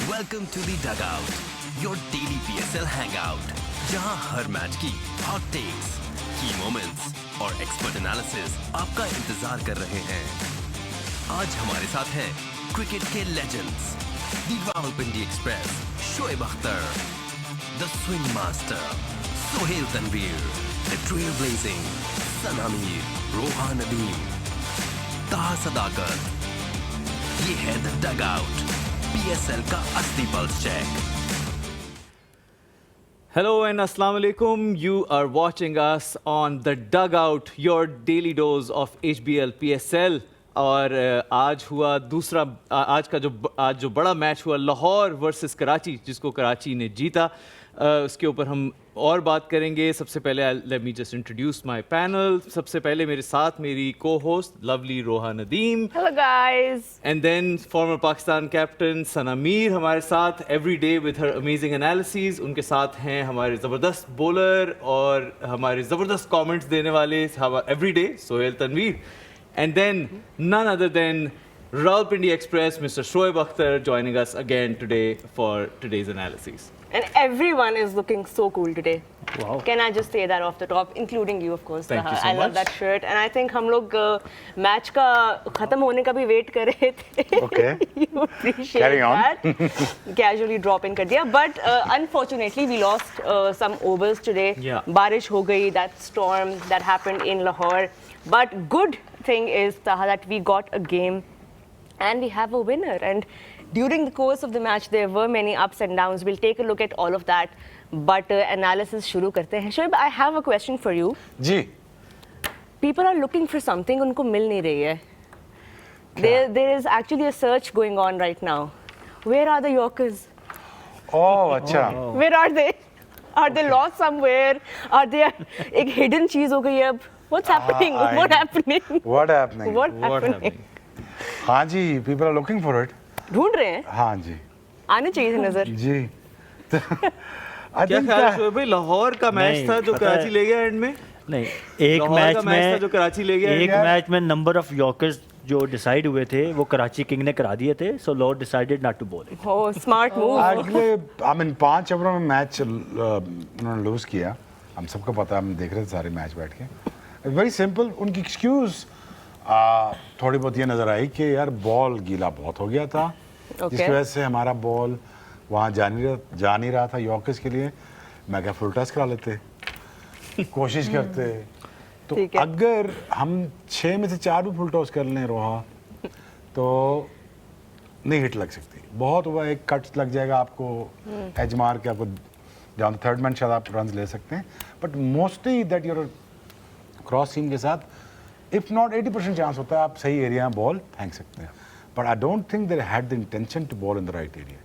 Welcome to the Dugout, your daily PSL hangout, जहां हर match की hot takes, key moments और expert analysis आपका इंतजार कर रहे हैं। आज हमारे साथ हैं क्रिकेट के legends, the Rawalpindi Express, Shoaib Akhtar, the swing master, Sohail Tanveer, the trailblazing, सना मीर, रोहा नदीम, ताहा सदाकत। ये है द डगआउट, PSL का असली pulse check. Hello and Assalamu alaikum. You are watching us on The Dugout, your daily dose of HBL PSL. और आज हुआ दूसरा आज जो बड़ा मैच हुआ लाहौर वर्सेस कराची, जिसको कराची ने जीता। उसके ऊपर हम और बात करेंगे। सबसे पहले let me just introduce my panel. सबसे पहले मेरे साथ मेरी co-host lovely Roha Nadeem. Hello guys. And then former Pakistan captain Sana Mir हमारे साथ every day with her amazing analysis. उनके साथ हैं हमारे ज़बरदस्त बॉलर और हमारे ज़बरदस्त कमेंट्स देने वाले every day Sohail Tanveer. And then none other than Rawalpindi Express, Mr. Shoaib Akhtar, joining us again today for today's analysis. And everyone is looking so cool today. Wow. Can I just say that off the top, including you, of course. Thank you so I love much. that shirt, and I think हम लोग match का खत्म होने का भी wait कर रहे थे. Okay. You appreciate Carry on. that. Casually drop in कर दिया, but unfortunately we lost some overs today. Yeah. बारिश हो गई, that storm that happened in Lahore. But good thing is Taha that we got a game. And we have a winner. And during the course of the match, there were many ups and downs. We'll take a look at all of that. But analysis शुरू करते हैं. Shoaib, I have a question for you. Ji People are looking for something, उनको मिल नहीं रही है. There is actually a search going on right now. Where are the Yorkers? ओह अच्छा Where are they? Are they lost somewhere? Are they एक hidden चीज हो गई है अब? What's happening? What happening? What happening What happening? हाँ जी people are looking for it ढूंढ रहे हैं. हाँ जी आने चाहिए थे नजर. जी आई क्या थिंक ख्याल है शोएब भाई, लाहौर का मैच नहीं, था जो पता कराची है- ले गया एंड में? नहीं, एक लाहौर मैच का मैच था में जो कराची ले गया एक यार। मैच में नंबर ऑफ यॉर्कर्स जो डिसाइड हुए थे वो कराची किंग ने करा दिए थे, so lord decided not to bowl it. Oh, smart move. Actually I mean 5 ओवरों में मैच उन्होंने लूज किया। हम सबको पता है, हम देख रहे थे सारे मैच बैठ के। वेरी सिंपल, उनकी एक्सक्यूज थोड़ी बहुत ये नज़र आई कि यार बॉल गीला बहुत हो गया था, जिसकी वजह से हमारा बॉल वहाँ जा नहीं रहा था यॉर्कर्स के लिए। मैं क्या फुल टॉस करा लेते, कोशिश करते। तो ठीक है। अगर हम 6 में से 4 भी फुल टॉस कर लें रोहा, तो नहीं हिट लग सकती। बहुत हुआ एक कट लग जाएगा आपको, एज मार के आपको जहाँ थर्ड मैन शायद आप रन ले सकते हैं, but mostly that you're cross seam के साथ इफ नॉट 80% चांस होता है आप सही एरिया में बॉल फेंक सकते हैं। But I don't think they had the intention to bowl in the right area.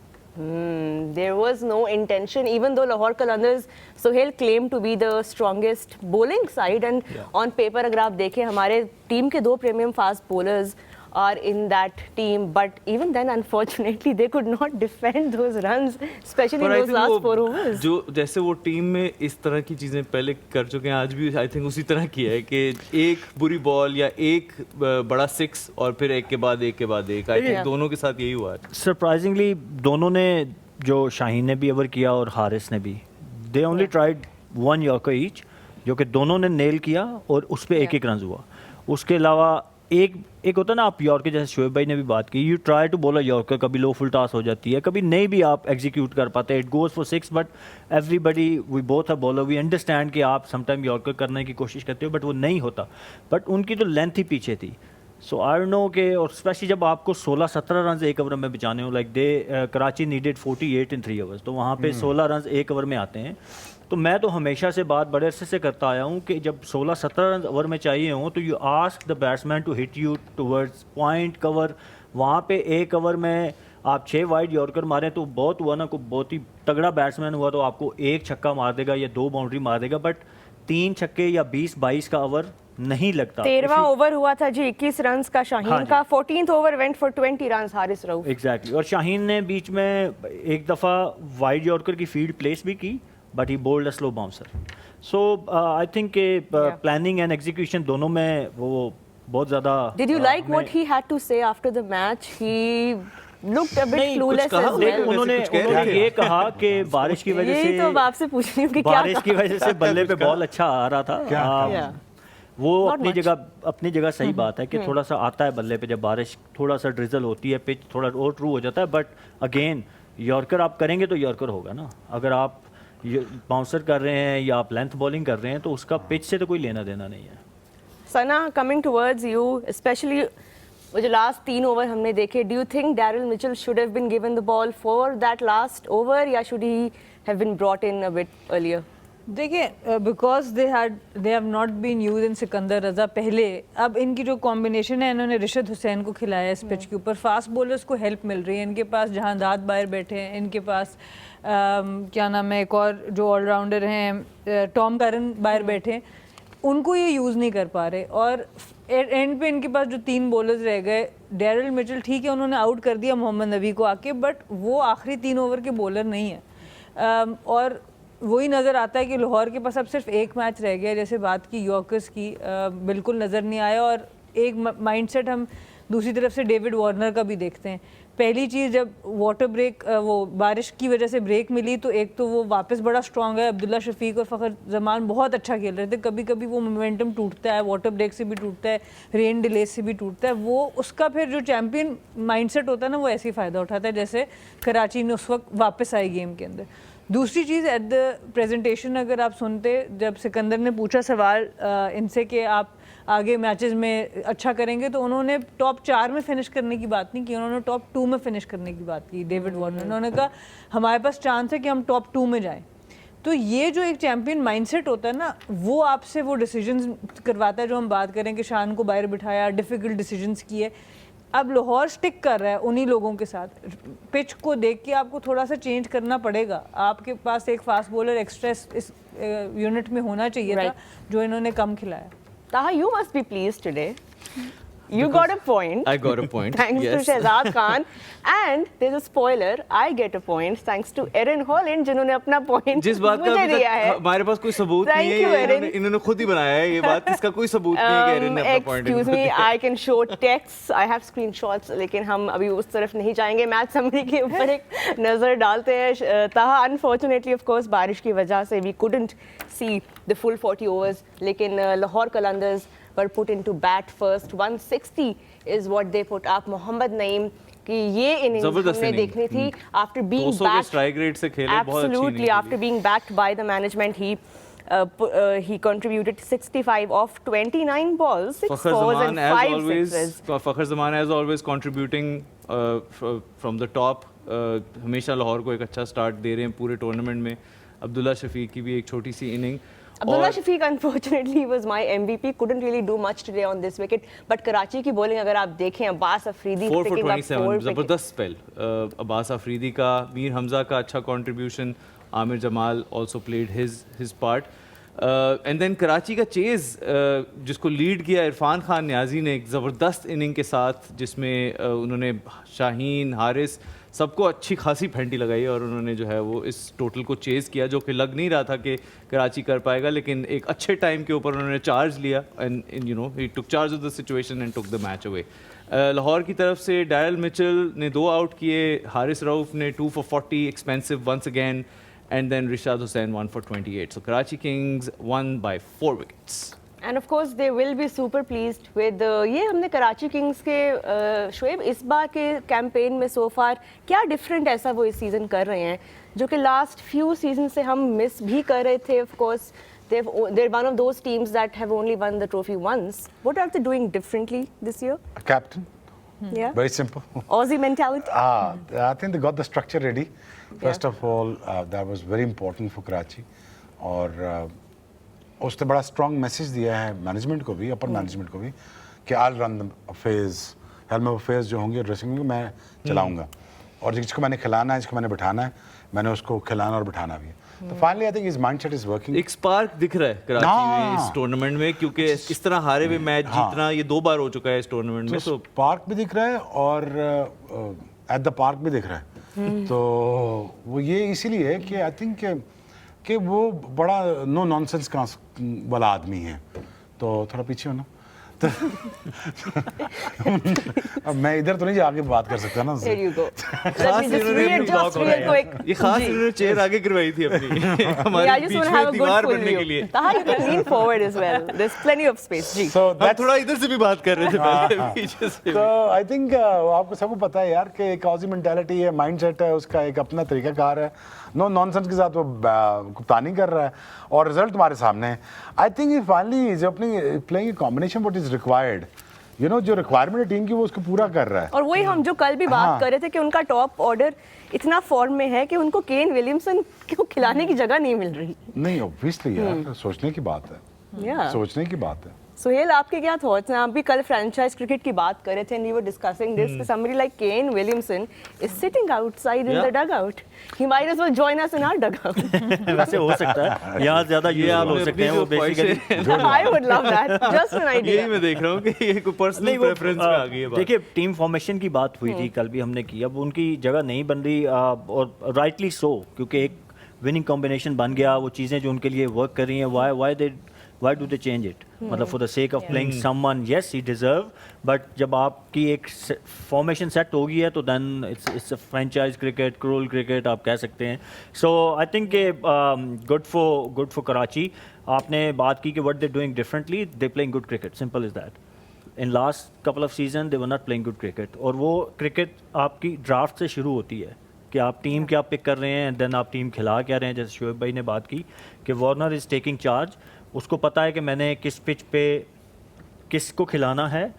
There was no intention, even though Lahore Qalandars, Sohail claimed to be the strongest bowling side, and on paper अगर आप देखें हमारे team के 2 premium fast bowlers are in that team, but even then unfortunately they could not defend those runs, especially in पर I those think last वो 4 overs. जो जैसे वो टीम में इस तरह की चीजें पहले कर चुके हैं, आज भी आई थिंक उसी तरह की है कि एक बुरी बॉल या एक बड़ा 6 और फिर एक के बाद एक आई थिंक Yeah. दोनों के साथ यही हुआ है। सरप्राइजिंगली दोनों ने, जो शाहीन ने भी ओवर किया और हारिस ने भी, they only tried 1 yorker each, जो कि दोनों ने नेल किया और उस पर एक रन हुआ। उसके अलावा एक होता है ना, आप यॉर्कर, जैसे शोएब भाई ने भी बात की, you try to bowl a yorker, कभी लो फुल टॉस हो जाती है, कभी नहीं भी आप एग्जीक्यूट कर पाते, it goes for 6, but everybody, we both a bowler, we understand कि आप समटाइम यॉर्कर करने की कोशिश करते हो, बट वो नहीं होता। बट उनकी तो लेंथ ही पीछे थी। सो आई नो के, और स्पेशली जब आपको 16-17 रन एक ओवर में बचाने हो, like they Karachi needed 48 in 3 overs, तो वहाँ पे 16 रन एक ओवर में आते हैं। तो मैं तो हमेशा से बात बड़े अरसे से करता आया हूँ कि जब 16-17 रन ओवर में चाहिए हों, तो you ask the batsman to hit you towards point cover. वहाँ पे एक ओवर में आप 6 वाइड यॉर्कर मारें तो बहुत हुआ ना, कोई बहुत ही तगड़ा बैट्समैन हुआ तो आपको 1 छक्का मार देगा या 2 बाउंड्री मार देगा, बट 3 छक्के या 20-22 का ओवर नहीं लगता। 13वां ओवर हुआ था जी 21 रन का शाहीन हाँ जी। का, 14th over went for 20 run Haris Rauf. Exactly, और शाहीन ने बीच में एक दफ़ा वाइड यॉर्कर की फील्ड प्लेस भी की, but he bowled a slow bouncer. So I think planning and execution दोनों में वो बहुत ज़्यादा। Did you like what he had to say after the match? He looked a bit नहीं, कुछ clueless कहा as लेकिन well. उन्होंने कुछ कह रहे उन्होंने थे। ये कहा कि बारिश की वजह यही तो अब से आपसे पूछ रही हूँ कि क्या बारिश की वजह से बल्ले पे बॉल अच्छा आ रहा था। क्या- Yeah. वो Not much. अपनी जगह सही बात है कि थोड़ा सा आता है बल्ले पे, जब बारिश थोड़ा सा ड्रिजल होती है, पिच थोड़ा और ट्रू हो जाता है। बट अगेन यॉर्कर आप करेंगे तो यॉर्कर होगा ना। अगर आप बाउंसर कर रहे हैं या आप लेंथ बॉलिंग कर रहे हैं तो उसका पिच से तो कोई लेना देना नहीं है। Sana, coming towards you, especially वो जो लास्ट 3 ओवर हमने देखे, do you think Daryl Mitchell should have been given the ball for that last over या should he have been brought in a bit earlier? देखिए because they have not been use in Sikandar Raza पहले, अब इनकी जो combination है, इन्होंने रिशद हुसैन को खिलाया इस पिच के ऊपर, फास्ट बॉलर्स को हेल्प मिल रही है, इनके पास जहांदाद बाहर बैठे हैं, इनके पास क्या नाम है एक और जो ऑलराउंडर हैं टॉम करन बाहर बैठे हैं, उनको ये यूज़ नहीं कर पा रहे। और एंड पे इनके पास जो 3 बॉलर्स रह गए, डैरल मिचेल ठीक है उन्होंने आउट कर दिया मोहम्मद नबी को आके, बट वो आखिरी 3 ओवर के बॉलर नहीं है। और वही नज़र आता है कि लाहौर के पास अब सिर्फ एक मैच रह गया, जैसे बात की यॉर्कर्स की, बिल्कुल नज़र नहीं आया। और एक माइंडसेट हम दूसरी तरफ से डेविड वार्नर का भी देखते हैं। पहली चीज़, जब वाटर ब्रेक वो बारिश की वजह से ब्रेक मिली तो एक तो वो वापस बड़ा स्ट्रॉन्ग है, अब्दुल्ला शफीक और फ़खर जमान बहुत अच्छा खेल रहे थे। कभी कभी वो मोमेंटम टूटता है, वाटर ब्रेक से भी टूटता है, रेन डिले से भी टूटता है, वो उसका फिर जो चैम्पियन माइंडसेट होता है ना, वो ऐसे ही फ़ायदा उठाता है जैसे कराची ने उस वक्त वापस आई गेम के अंदर। दूसरी चीज़, एट द प्रेजेंटेशन अगर आप सुनते, जब सिकंदर ने पूछा सवाल इनसे कि आप आगे मैचेस में अच्छा करेंगे, तो उन्होंने टॉप 4 में फिनिश करने की बात नहीं की, उन्होंने टॉप 2 में फिनिश करने की बात की। डेविड वार्नर उन्होंने कहा हमारे पास चांस है कि हम टॉप 2 में जाएं। तो ये जो एक चैम्पियन माइंडसेट होता है ना, वो आपसे वो डिसीजंस करवाता है जो हम बात करें कि शान को बाहर बिठाया, डिफ़िकल्ट डिसीजंस किए। अब लाहौर स्टिक कर रहा है उन्हीं लोगों के साथ। पिच को देख के आपको थोड़ा सा चेंज करना पड़ेगा, आपके पास एक फास्ट बॉलर एक्स्ट्रा इस यूनिट में होना चाहिए था, जो इन्होंने कम खिलाया। Taha, you must be pleased today. You got a point. I got a point. Thanks yes. to Shehzad Khan. And there's a spoiler. I get a point thanks to Erin Holland, जिन्होंने अपना point जिस बात का मुझे अभी दिया तक है। हमारे पास कोई सबूत Thank नहीं है, you, ये Erin. इन्होंने खुद ही बनाया है ये बात, इसका कोई सबूत नहीं है कि एरिन ने अपना point Excuse me, I can show texts, I have screenshots, लेकिन हम अभी उस तरफ नहीं जाएंगे। मैच समरी के ऊपर एक नज़र डालते हैं। ताहा, अनफॉर्चुनेटली ऑफ कोर्स बारिश की वजह से we couldn't see the full 40 overs, लेकिन Lahore Qalandars were put into bat first. 160 is what they put up. Mohammad Naeem कि ये इनिंग्स जबरदस्त हमने इनिंग। देखनी थी आफ्टर बीइंग 200 के backed स्ट्राइक रेट से खेले, बहुत अच्छी absolutely inning after being backed by the management, he contributed 65 off 29 balls, 6 Fakhar fours Zaman and as 5 always, sixes. Fakhar Zaman as always contributing from the top. हमेशा लाहौर को एक अच्छा start दे रहे हैं पूरे टूर्नामेंट में। अब्दुल्ला शफीक की भी एक छोटी सी inning. Abdullah Shafiq unfortunately was my MVP, couldn't really do much today on this wicket, but Karachi की bowling अगर आप देखें, Abbas Afridi 4 for picking up 27, 4 wickets. जबरदस्त स्पेल। अब्बास अफरीदी का, मीर हमजा का अच्छा contribution, Amir Jamal also played his part. And then Karachi का चेज़ जिसको लीड किया इरफान खान न्याजी ने एक ज़बरदस्त इनिंग के साथ, जिसमें उन्होंने शाहीन, हारिस सबको अच्छी खासी फेंटी लगाई और उन्होंने जो है वो इस टोटल को चेज़ किया, जो कि लग नहीं रहा था कि कराची कर पाएगा, लेकिन एक अच्छे टाइम के ऊपर उन्होंने चार्ज लिया and you know he took charge of the situation and took the match away. Lahore की तरफ से डैरल मिचेल ने 2 आउट किए, हारिस रऊफ ने 2 for 40 expensive once again, and then Rishad Hussain 1 for 28. So Karachi Kings won by 4 wickets. And of course they will be super pleased with ये हमने Karachi Kings के शोएब इस बार के कैंपेन में so far क्या डिफरेंट ऐसा वो इस सीज़न कर रहे हैं जो कि लास्ट फ्यू सीजन से हम मिस भी कर रहे थे। Of course they're one of those teams that have only won the trophy once. What are they doing differently this year? A captain, Yeah, very simple. Aussie mentality. I think they got the structure ready. First of all, that was very important for Karachi. और उसने बड़ा strong message दिया है management को भी, upper management को भी, कि I run the affairs, helm of affairs जो होंगे ड्रेसिंग में मैं चलाऊंगा, और जिसको मैंने खिलाना है, जिसको मैंने बिठाना है, मैंने उसको खिलाना और बिठाना भी है। तो finally I think his mindset is working. एक स्पार्क दिख रहा है कराची में इस टूर्नामेंट में, क्योंकि इस तरह हारे हुए मैच जीतना ये 2 बार हो चुका है इस टूर्नामेंट में। तो पार्क भी दिख रहा है और एट द पार्क भी दिख रहा है। तो वो ये इसीलिए है कि आई थिंक कि वो बड़ा नो नॉनसेंस का वाला आदमी है, तो थोड़ा पीछे हो ना। अब मैं इधर तो नहीं आगे बात कर सकता ना There उससे। you go. Let me just इन्होंने अपनी readjust block real quick. ये खास जी. इन्होंने चेयर आगे करवाई थी अपनी Yeah, I हमारे just beach want to have में a good दीवार full बनने के view. लिए Taha, you can lean forward as well. There's plenty of space. Ji. So हम that's थोड़ा इधर से भी बात कर रहे थे पहले पीछे से तो आई थिंक आपको सबको पता है यार कि एक ऑजी मेंटालिटी है, माइंडसेट है, उसका एक अपना तरीकाकार है। नो नॉनसेंस के साथ वो कप्तानी कर रहा है और रिजल्ट तुम्हारे सामने है। आई थिंक फाइनली इज अपनी playing combination what is required, you know जो रिक्वायरमेंट है टीम की वो उसको पूरा कर रहा है। और वही हम जो कल भी बात हाँ. कर रहे थे कि उनका टॉप ऑर्डर इतना फॉर्म में है कि उनको केन विलियमसन को खिलाने की जगह नहीं मिल रही। नहीं ऑब्वियसली यार सोचने की बात है, Yeah. सोचने की बात है। सुहेल, आपके क्या थॉट्स हैं? आप भी कल फ्रेंचाइज क्रिकेट की बात कर रहे थे and we were discussing this कि somebody like Kane Williamson is sitting outside in Yeah. the dugout. He might as well join us in our dugout. वैसे हो सकता है यहाँ ज़्यादा ये यूजफुल आपने हो सकते अपनी हैं वो जो ख्वाहिशें basically. I would love that. Just an idea. यही मैं देख रहा हूँ कि ये कोई पर्सनल नहीं वो प्रेफरेंस में आ गई है बात। देखिए टीम फॉर्मेशन की बात हुई थी कल भी हमने की, अब उनकी जगह नहीं बन रही और राइटली सो, क्योंकि एक विनिंग कॉम्बिनेशन बन गया, वो चीज़ें जो उनके लिए वर्क कर रही हैं why do they change it? मतलब for the sake of playing someone, yes he deserve, but जब आपकी एक फॉर्मेशन सेट हो गई है तो then it's a franchise cricket, cruel cricket आप कह सकते हैं। So I think good for Karachi. आपने बात की कि what they're doing differently, they're playing good cricket, simple as that. In last couple of season they were not playing good cricket, और वो क्रिकेट आपकी ड्राफ्ट से शुरू होती है कि आप टीम क्या पिक कर रहे हैं एंड देन आप टीम खिला क्या रहे हैं। जैसे शोएब भाई ने बात की कि वार्नर इज़ टेकिंग चार्ज, उसको पता है कि मैंने किस पिच पे किसको खिलाना है,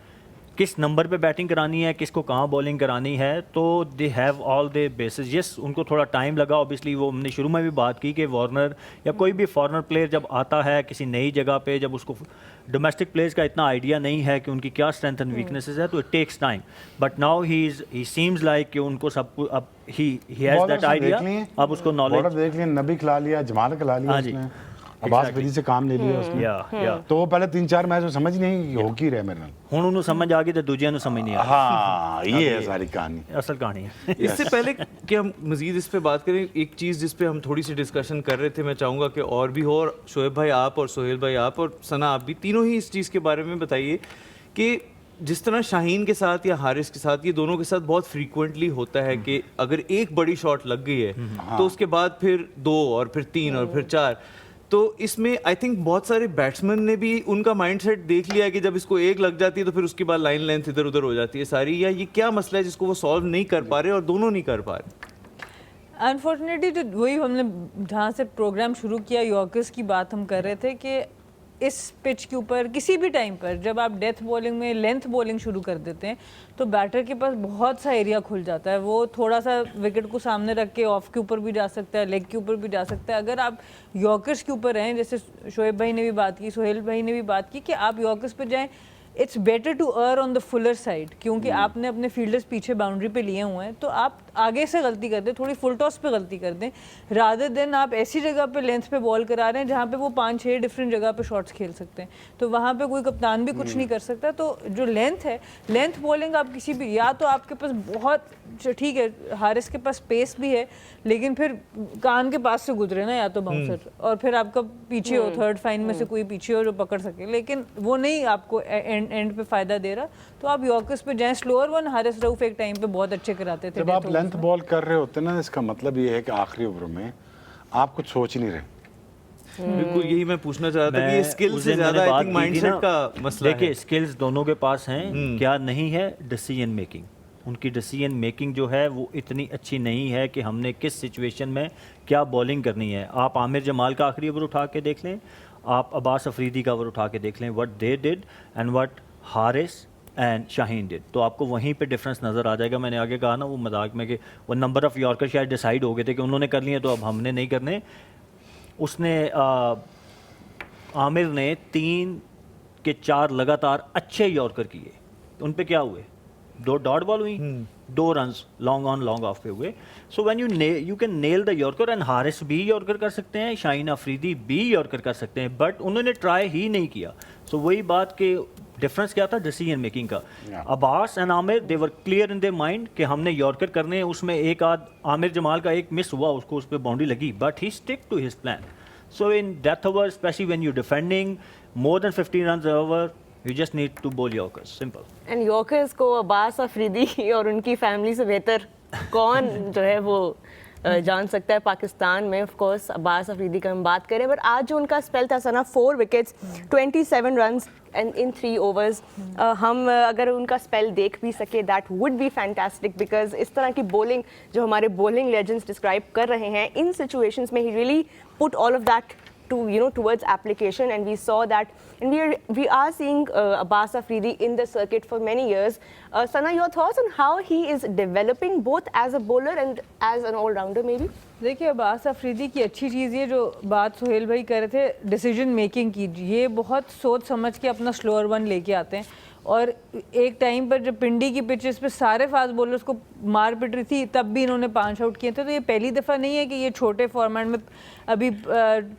किस नंबर पे बैटिंग करानी है, किसको कहाँ बॉलिंग करानी है, तो they have all they basis. Yes उनको थोड़ा टाइम लगा ऑब्वियसली, वो हमने शुरू में भी बात की कि वार्नर या कोई भी फॉरेनर प्लेयर जब आता है किसी नई जगह पे, जब उसको डोमेस्टिक प्लेयर्स का इतना आइडिया नहीं है कि उनकी क्या स्ट्रेंथ एंड वीकनेसेस है, तो it takes time. But now he seems like कि उनको सब अब ही हैज दैट आइडिया, अब उसको नॉलेज देख लिया, नबी खिला लिया, जमाल खिला लिया हाँ जी, उसने, अब्बास बदी से काम ले लिया उसने। या तो वो पहले 3-4 मैच में समझ नहीं हो की रहे मेरे नाल। ਹੁਣ ਉਹਨੂੰ ਸਮਝ ਆ ਗਈ ਤੇ ਦੂਜਿਆਂ ਨੂੰ ਸਮਝ नहीं आ हाँ ये है सारी कहानी। रही असल कहानी है। इससे पहले कि हम मजीद इस पे बात करें, एक चीज़ जिस पे हम थोड़ी सी डिस्कशन कर रहे थे, मैं चाहूँगा कि और भी हो, और शोएब भाई आप और सोहेल भाई आप और सना आप भी तीनों ही इस चीज़ के बारे में बताइए कि जिस तरह शाहीन के साथ या हारिस के साथ, ये दोनों के साथ बहुत फ्रीक्वेंटली होता है कि अगर एक बड़ी शॉट लग गई है तो उसके बाद फिर 2 और फिर 3 और फिर 4, तो इसमें आई थिंक बहुत सारे बैट्समैन ने भी उनका माइंडसेट देख लिया कि जब इसको एक लग जाती है तो फिर उसके बाद लाइन लेंथ इधर उधर हो जाती है सारी, या ये क्या मसला है जिसको वो सॉल्व नहीं कर पा रहे और दोनों नहीं कर पा रहे? अनफॉर्चुनेटली तो वही हमने जहाँ से प्रोग्राम शुरू किया यॉर्कर्स की बात हम कर रहे थे कि इस पिच के ऊपर किसी भी टाइम पर जब आप डेथ बॉलिंग में लेंथ बॉलिंग शुरू कर देते हैं तो बैटर के पास बहुत सा एरिया खुल जाता है। वो थोड़ा सा विकेट को सामने रख के ऑफ के ऊपर भी जा सकता है, लेग के ऊपर भी जा सकता है। अगर आप यॉर्कर्स के ऊपर रहें, जैसे शोएब भाई ने भी बात की, सोहेल भाई ने भी बात की कि आप यॉर्कर्स पे जाएं, it's better to err on the fuller side, क्योंकि आपने अपने फील्डर्स पीछे बाउंड्री पे लिए हुए हैं, तो आप आगे से गलती कर दें, थोड़ी फुल टॉस पे गलती कर दें, रादर देन आप ऐसी जगह पे लेंथ पे बॉल करा रहे हैं जहाँ पे वो 5-6 डिफरेंट जगह पे शॉट्स खेल सकते हैं, तो वहाँ पे कोई कप्तान भी कुछ नहीं कर सकता। तो जो लेंथ है, लेंथ बॉलिंग आप किसी भी, या तो आपके पास बहुत ठीक है, हारिस के पास स्पेस भी है, लेकिन फिर कान के पास से गुजरे ना या तो बाउंसर, और फिर आपका पीछे हो, थर्ड फाइन में से कोई पीछे हो जो पकड़ सके, लेकिन वो नहीं आपको एंड पे फायदा दे रहा। तो आप यॉर्कर्स पे जाएं, स्लोअर वन हारिस रऊफ एक टाइम पे बहुत अच्छे कराते थे। जब आप लेंथ बॉल कर रहे होते हैं ना, इसका मतलब ये है कि आखिरी ओवर में आप कुछ सोच नहीं रहे। बिल्कुल यही मैं पूछना चाह रहा था कि ये स्किल से ज्यादा आई थिंक माइंडसेट का मसला है। देखिए स्किल्स दोनों के पास हैं, क्या नहीं है, डिसीजन मेकिंग। उनकी डिसीजन मेकिंग जो है वो इतनी अच्छी नहीं है कि हमने किस सिचुएशन में क्या बॉलिंग करनी है। आप आमिर जमाल का आखिरी ओवर उठा के देख लें, आप अब्बास अफरीदी का ओवर उठा के देख लें, what they did and what Haris and Shaheen did, तो आपको वहीं पे डिफरेंस नज़र आ जाएगा। मैंने आगे कहा ना वो मजाक में कि वो नंबर ऑफ़ यॉर्कर शायद डिसाइड हो गए थे कि उन्होंने कर लिए तो अब हमने नहीं करने। उसने आमिर ने 3 के 4 लगातार अच्छे यॉर्कर किए, उन पे क्या हुए, 2 डॉट बॉल हुई, 2 runs long on long off पे हुए। So when you can nail the yorker, and Haris भी यॉर्कर कर सकते हैं, शाहीन अफरीदी भी यॉर्कर कर सकते हैं, बट उन्होंने ट्राई ही नहीं किया। सो वही बात कि डिफरेंस क्या था, डिसीजन मेकिंग का। Abbas and Aamir they were clear in their mind कि हमने यॉर्कर करने हैं। उसमें एक आध आमिर जमाल का एक मिस हुआ, उसको उस पर बाउंड्री लगी, but he stick to his plan. So in death over, specially when you defending more than 15 run over, you just need to bowl yorkers, simple. And yorkers को अब्बास अफरीदी और उनकी फैमिली से बेहतर कौन जो है वो जान सकता है पाकिस्तान में। ऑफ कोर्स अब्बास अफरीदी का हम बात करें, बट आज जो उनका स्पेल था सना, 4 wickets 27 runs and in 3 overs, हम अगर उनका स्पेल देख भी सके that would be fantastic, because इस तरह की बॉलिंग जो हमारे बॉलिंग लेजेंड्स डिस्क्राइब कर रहे हैं, इन सिचुएशंस में he really put all of that to towards application, and we saw that, and we are seeing Abbas Afridi in the circuit for many years. Sana, your thoughts on how he is developing both as a bowler and as an all-rounder maybe? देखिए, अब्बास अफरीदी की अच्छी चीज़ ये जो बात सुहेल भाई कर रहे थे डिसीजन मेकिंग की, ये बहुत सोच समझ के अपना स्लोअर वन लेके आते हैं। और एक टाइम पर जब पिंडी की पिचेस पे सारे फास्ट बॉलर्स को मार पिट रही थी, तब भी इन्होंने 5 आउट किए थे। तो ये पहली दफ़ा नहीं है कि ये छोटे फॉर्मेट में, अभी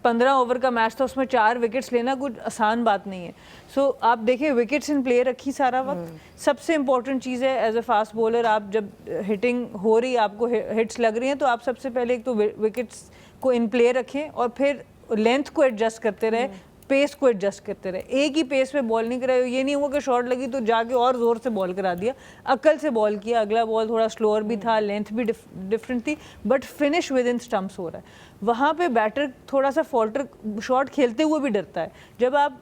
15 ओवर का मैच था, उसमें 4 विकेट्स लेना कुछ आसान बात नहीं है। सो आप देखिए, विकेट्स इन प्ले रखी सारा वक्त। सबसे इंपॉर्टेंट चीज़ है एज अ फास्ट बॉलर, आप जब हिटिंग हो रही, आपको हिट्स लग रही हैं, तो आप सबसे पहले एक तो विकेट्स को इन प्ले रखें और फिर लेंथ को एडजस्ट करते रहे, पेस को एडजस्ट करते रहे। एक ही पेस पे बॉल नहीं कराए, ये नहीं हुआ कि शॉट लगी तो जाके और ज़ोर से बॉल करा दिया, अकल से बॉल किया। अगला बॉल थोड़ा स्लोअर भी था, लेंथ भी डिफरेंट थी, but finish with in stumps हो रहा है। वहाँ पे बैटर थोड़ा सा फॉल्टर शॉट खेलते हुए भी डरता है। जब आप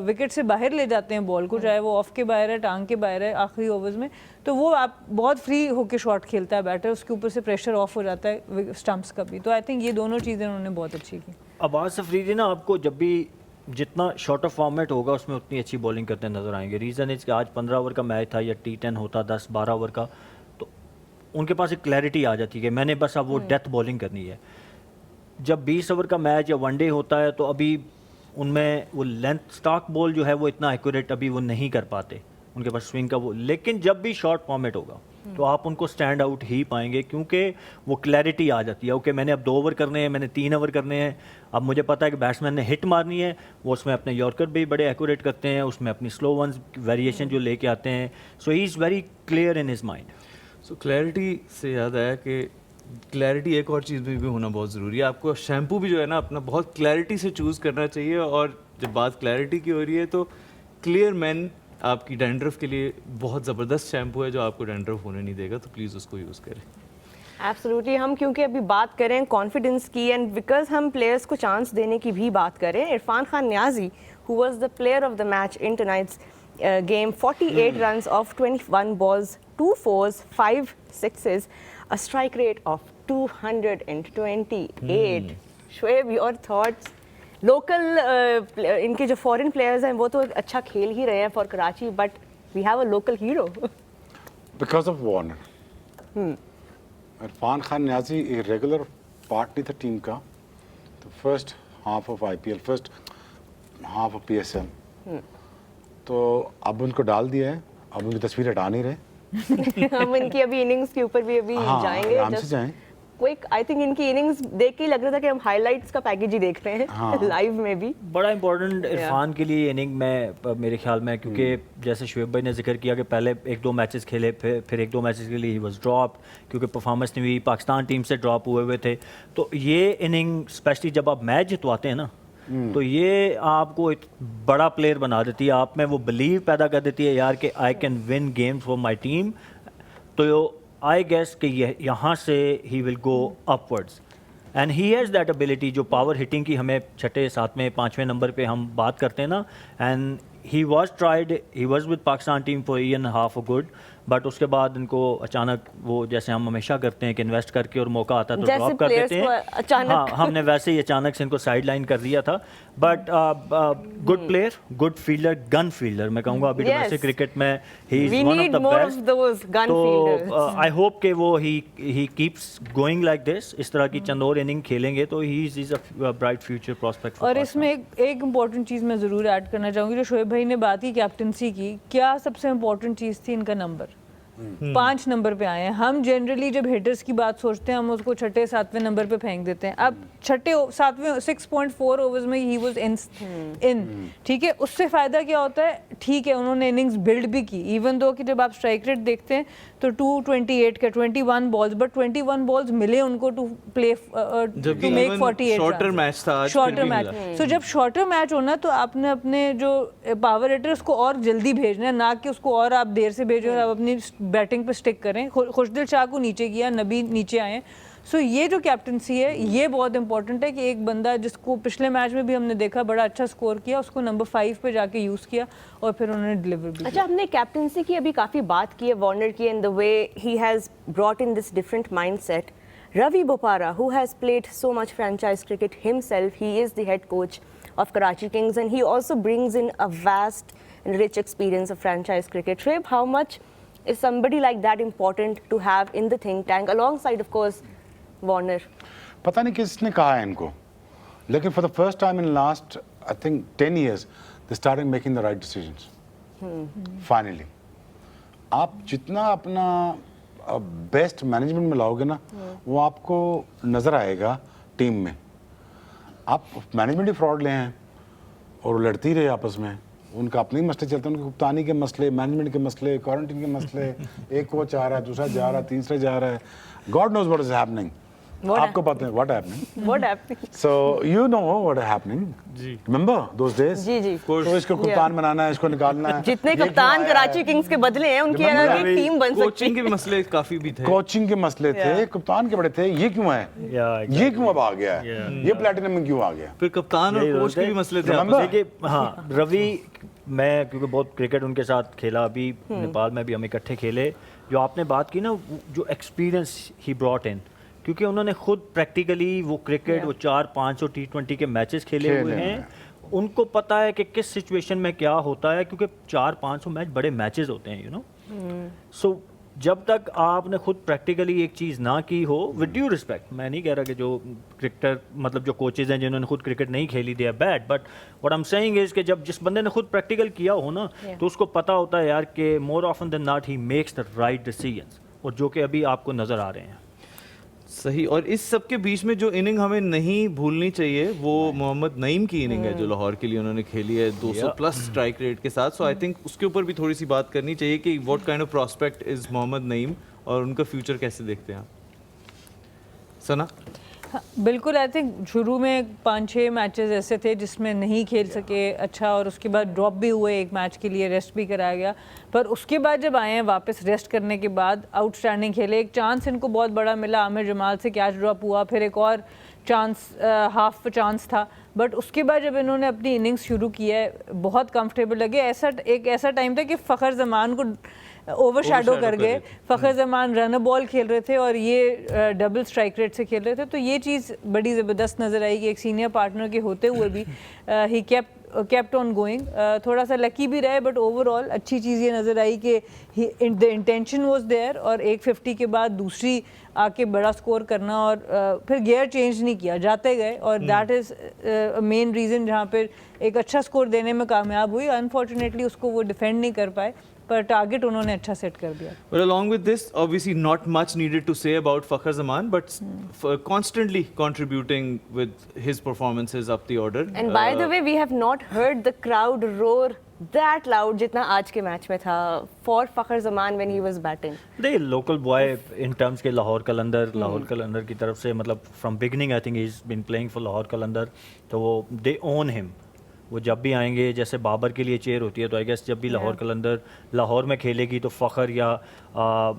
विकेट से बाहर ले जाते हैं बॉल को, चाहे वो ऑफ के बाहर है, टांग के बाहर है आखिरी ओवर्स में, तो वो आप बहुत फ्री होकर शॉट खेलता है बैटर, उसके ऊपर से प्रेशर ऑफ हो जाता है स्टम्प्स का भी। तो आई थिंक ये दोनों चीज़ें उन्होंने बहुत अच्छी की। अब्बास अफरीदी ना, आपको जब भी जितना शॉर्टर फॉर्मेट होगा उसमें उतनी अच्छी बॉलिंग करते नजर आएंगे। रीज़न इज कि आज 15 ओवर का मैच था या T10 होता 10-12 ओवर का, तो उनके पास एक क्लैरिटी आ जाती है कि मैंने बस अब वो डेथ बॉलिंग करनी है। जब 20 ओवर का मैच या वनडे होता है तो अभी उनमें वो लेंथ स्टॉक बॉल जो है वो इतना एक्यूरेट अभी वो नहीं कर पाते, उनके पास स्विंग का वो। लेकिन जब भी शॉर्ट फॉर्मेट होगा तो आप उनको स्टैंड आउट ही पाएंगे, क्योंकि वो क्लैरिटी आ जाती है। ओके, मैंने अब 2 ओवर करने हैं, मैंने 3 ओवर करने हैं, अब मुझे पता है कि बैट्समैन ने हिट मारनी है, वो उसमें अपने यॉर्कर भी बड़े एक्यूरेट करते हैं, उसमें अपनी स्लो वंस वेरिएशन जो लेके आते हैं। So he is very clear in his mind. So clarity से याद आया कि क्लैरिटी एक और चीज़ में भी होना बहुत ज़रूरी है। आपको शैम्पू भी जो है ना अपना बहुत क्लैरिटी से चूज़ करना चाहिए, और जब बात क्लैरिटी की हो रही है तो क्लियर मैन आपकी डैंड्रफ के लिए बहुत ज़बरदस्त शैम्पू है जो आपको डैंड्रफ होने नहीं देगा, तो प्लीज़ उसको यूज़ करें। एब्सोल्युटली। हम क्योंकि अभी बात करें कॉन्फिडेंस की, एंड बिकॉज हम प्लेयर्स को चांस देने की भी बात करें, Irfan Khan Niazi who was the player of the match in tonight's game, 48 runs off 21 balls, 2 4s, 5 6s, a strike rate of 228. Shoaib, your thoughts? Local इनके जो फॉरेन प्लेयर्स हैं वो तो अच्छा खेल ही रहे हैं for Karachi, but we have a local hero because of Warner. Irfan Khan Niazi एक रेगुलर पार्ट नहीं था टीम का, तो first half of IPL, first half of PSL, तो अब उनको डाल दिया है, अब उनकी तस्वीर हटा नहीं रहे। हम इनकी अभी इनिंग्स के ऊपर भी अभी जाएंगे, आराम से जाएं। क्विक। आई थिंक इनकी इनिंग्स देख के ही लग रहा था कि हम हाइलाइट्स का पैकेज ही देख रहे हैं लाइव में भी। बड़ा इंपॉर्टेंट इरफान के लिए इनिंग में मेरे ख्याल में, क्योंकि जैसे शुएब भाई ने जिक्र किया कि पहले 1-2 मैचेस खेले, फिर 1-2 मैचेस के लिए ही वाज ड्रॉप क्योंकि परफॉर्मेंस नहीं हुई, पाकिस्तान टीम से ड्रॉप हुए थे। तो ये इनिंग स्पेशली जब आप मैच जितवाते हैं ना, तो ये आपको एक बड़ा प्लेयर बना देती है, आप में वो बिलीव पैदा कर देती है यार कि I can win games for my team. तो आई गेस कि यहाँ से he will go upwards, and he has that ability. जो पावर हिटिंग की हमें 6, 7, 5वें नंबर पे हम बात करते हैं ना, and he was with Pakistan team for year and half a good, but उसके बाद इनको अचानक वो जैसे हम हमेशा करते हैं कि इन्वेस्ट करके और मौका आता है तो ड्रॉप कर देते हैं। हाँ, हमने वैसे ही अचानक से इनको साइड लाइन कर दिया था। But good player, good fielder, gun fielder मैं कहूँगा अभी डोमेस्टिक क्रिकेट में he is one of the best. तो आई होप कि वो he keeps going like this, इस तरह की चंद और इनिंग खेलेंगे तो ही is a bright future prospect. और इसमें एक इम्पॉर्टेंट चीज़ मैं ज़रूर ऐड करना चाहूँगी, जो शोएब भाई ने बात की कैप्टनसी की, क्या सबसे इम्पोर्टेंट चीज़ थी इनका नंबर। 5 नंबर पे आए हैं। हम जनरली जब हिटर्स की बात सोचते हैं हम उसको छठे 7वें नंबर पे फेंक देते हैं। अब छठे 7वें 6.4 ओवर्स में ही वाज इन ठीक है। उससे फ़ायदा क्या होता है, ठीक है उन्होंने इनिंग्स बिल्ड भी की, इवन दो कि जब आप स्ट्राइक रेट देखते हैं तो 228 का 21 बॉल्स, बट 21 बॉल्स मिले उनको to play to make 48 shorter match था आज, शॉर्टर मैच। सो जब शॉर्टर मैच होना तो आपने अपने जो पावर हिटर उसको और जल्दी भेजना है, ना कि उसको और आप देर से भेजो, आप अपनी बैटिंग पे स्टिक करें। खुशदिल शाह को नीचे किया, नबी नीचे आए। सो ये जो कैप्टनसी है ये बहुत इंपॉर्टेंट है कि एक बंदा जिसको पिछले मैच में भी हमने देखा बड़ा अच्छा स्कोर किया, उसको नंबर 5 पे जाके यूज़ किया और फिर उन्होंने डिलीवर भी अच्छा, हमने कैप्टनसी की अभी काफ़ी बात की है वार्नर की, in the way he has brought in this different mindset. Ravi Bopara, who has played so much franchise cricket himself, he is the head coach of Karachi Kings and he also brings in a vast and rich experience of franchise cricket. Trib, how much is somebody like that important to have in the think tank alongside, of course, Warner? पता नहीं किसने कहा है इनको, लेकिन for the first time in last I think 10 years they started making the right decisions. Finally, आप जितना अपना बेस्ट मैनेजमेंट में लाओगे ना, वो आपको नज़र आएगा टीम में. आप मैनेजमेंट ही फ्रॉड ले हैं और लड़ती रहे आपस में, उनका अपने ही मसले चलते हैं, उनके कप्तानी के मसले, मैनेजमेंट के मसले, क्वारंटीन के मसले, एक कोच आ रहा है, दूसरा जा रहा है, तीसरा जा रहा है. God knows what is happening. आपको पता है what happening. What happened? So you know what is happening. जी. Remember those days? जी जी. तो इसको कप्तान बनाना है, इसको निकालना है. जितने कप्तान कराची किंग्स के बदले हैं उनकी अलग एक टीम बन सकती कोचिंग के है. मसले काफी भी थे. कोचिंग के मसले थे, कप्तान के बड़े थे. ये क्यों है? ये क्यों अब आ गया है? ये प्लेटिनम में क्यों आ गया? फिर कप्तान और यही कोच के भी मसले थे. Remember? आपस में. देखिए हाँ, रवि, मैं क्योंकि बहुत क्रिकेट उनके साथ खेला, अभी नेपाल में भी हम इकट्ठे खेले. जो आपने बात की ना, जो एक्सपीरियंस ही ब्रॉट इन, क्योंकि उन्होंने खुद प्रैक्टिकली वो क्रिकेट वो 400-500 T20 के मैचेस खेले हुए हैं. उनको पता है कि किस सिचुएशन में क्या होता है, क्योंकि 400-500 मैच बड़े मैचेस होते हैं, यू नो. सो जब तक आपने खुद प्रैक्टिकली एक चीज़ ना की हो, विद ड्यू रिस्पेक्ट, मैं नहीं कह रहा कि जो क्रिकेटर मतलब जो कोचेज हैं जिन्होंने खुद क्रिकेट नहीं खेली they bad, but what I am saying is कि जब जिस बंदे ने खुद प्रैक्टिकल किया हो ना, तो उसको पता होता है यार कि more often than not he makes the right decisions, और जो कि अभी आपको नज़र आ रहे हैं. सही. और इस सब के बीच में जो इनिंग हमें नहीं भूलनी चाहिए वो मोहम्मद नईम की इनिंग है जो लाहौर के लिए उन्होंने खेली है 200 प्लस स्ट्राइक रेट के साथ. सो आई थिंक उसके ऊपर भी थोड़ी सी बात करनी चाहिए कि what kind of prospect is Mohammad Naeem और उनका फ्यूचर कैसे देखते हैं आप. सना? हाँ, बिल्कुल. आई थिंक शुरू में 5-6 मैचेस ऐसे थे जिसमें नहीं खेल सके अच्छा, और उसके बाद ड्रॉप भी हुए एक मैच के लिए, रेस्ट भी कराया गया. पर उसके बाद जब आए हैं वापस रेस्ट करने के बाद आउटस्टैंडिंग खेले. एक चांस इनको बहुत बड़ा मिला, आमिर जमाल से कैच ड्रॉप हुआ, फिर एक और चांस हाफ चांस था. बट उसके बाद जब इन्होंने अपनी इनिंग्स शुरू की है बहुत कंफर्टेबल लगे. एक ऐसा टाइम था कि फ़खर जमान को ओवरशैडो कर गए. फ़खर जमान रन बॉल खेल रहे थे और ये डबल स्ट्राइक रेट से खेल रहे थे. तो ये चीज़ बड़ी ज़बरदस्त नज़र आई कि एक सीनियर पार्टनर के होते हुए भी ही kept on going. थोड़ा सा लकी भी रहे, बट ओवरऑल अच्छी चीज़ ये नज़र आई कि द इंटेंशन वाज देयर, और 150 के बाद दूसरी आके बड़ा स्कोर करना, और फिर गियर चेंज नहीं किया, जाते गए. और दैट इज़ मेन रीज़न जहाँ पर एक अच्छा स्कोर देने में कामयाब हुई. अनफॉर्चुनेटली उसको वो डिफेंड नहीं कर पाए, पर टारगेट उन्होंने अच्छा सेट कर दिया. Well, along with this, obviously not much needed to say about Fakhar Zaman, but constantly contributing with his performances up the order. And by the way, we have not heard the crowd roar that loud जितना आज के match में था for Fakhar Zaman when he was batting. The local boy in terms के लाहौर कलंदर की तरफ से, मतलब from beginning I think he's been playing for Lahore कलंदर, तो वो they own him. वो जब भी आएंगे, जैसे बाबर के लिए चेयर होती है, तो आई गेस जब भी लाहौर कलंदर लाहौर में खेलेगी तो फ़खर या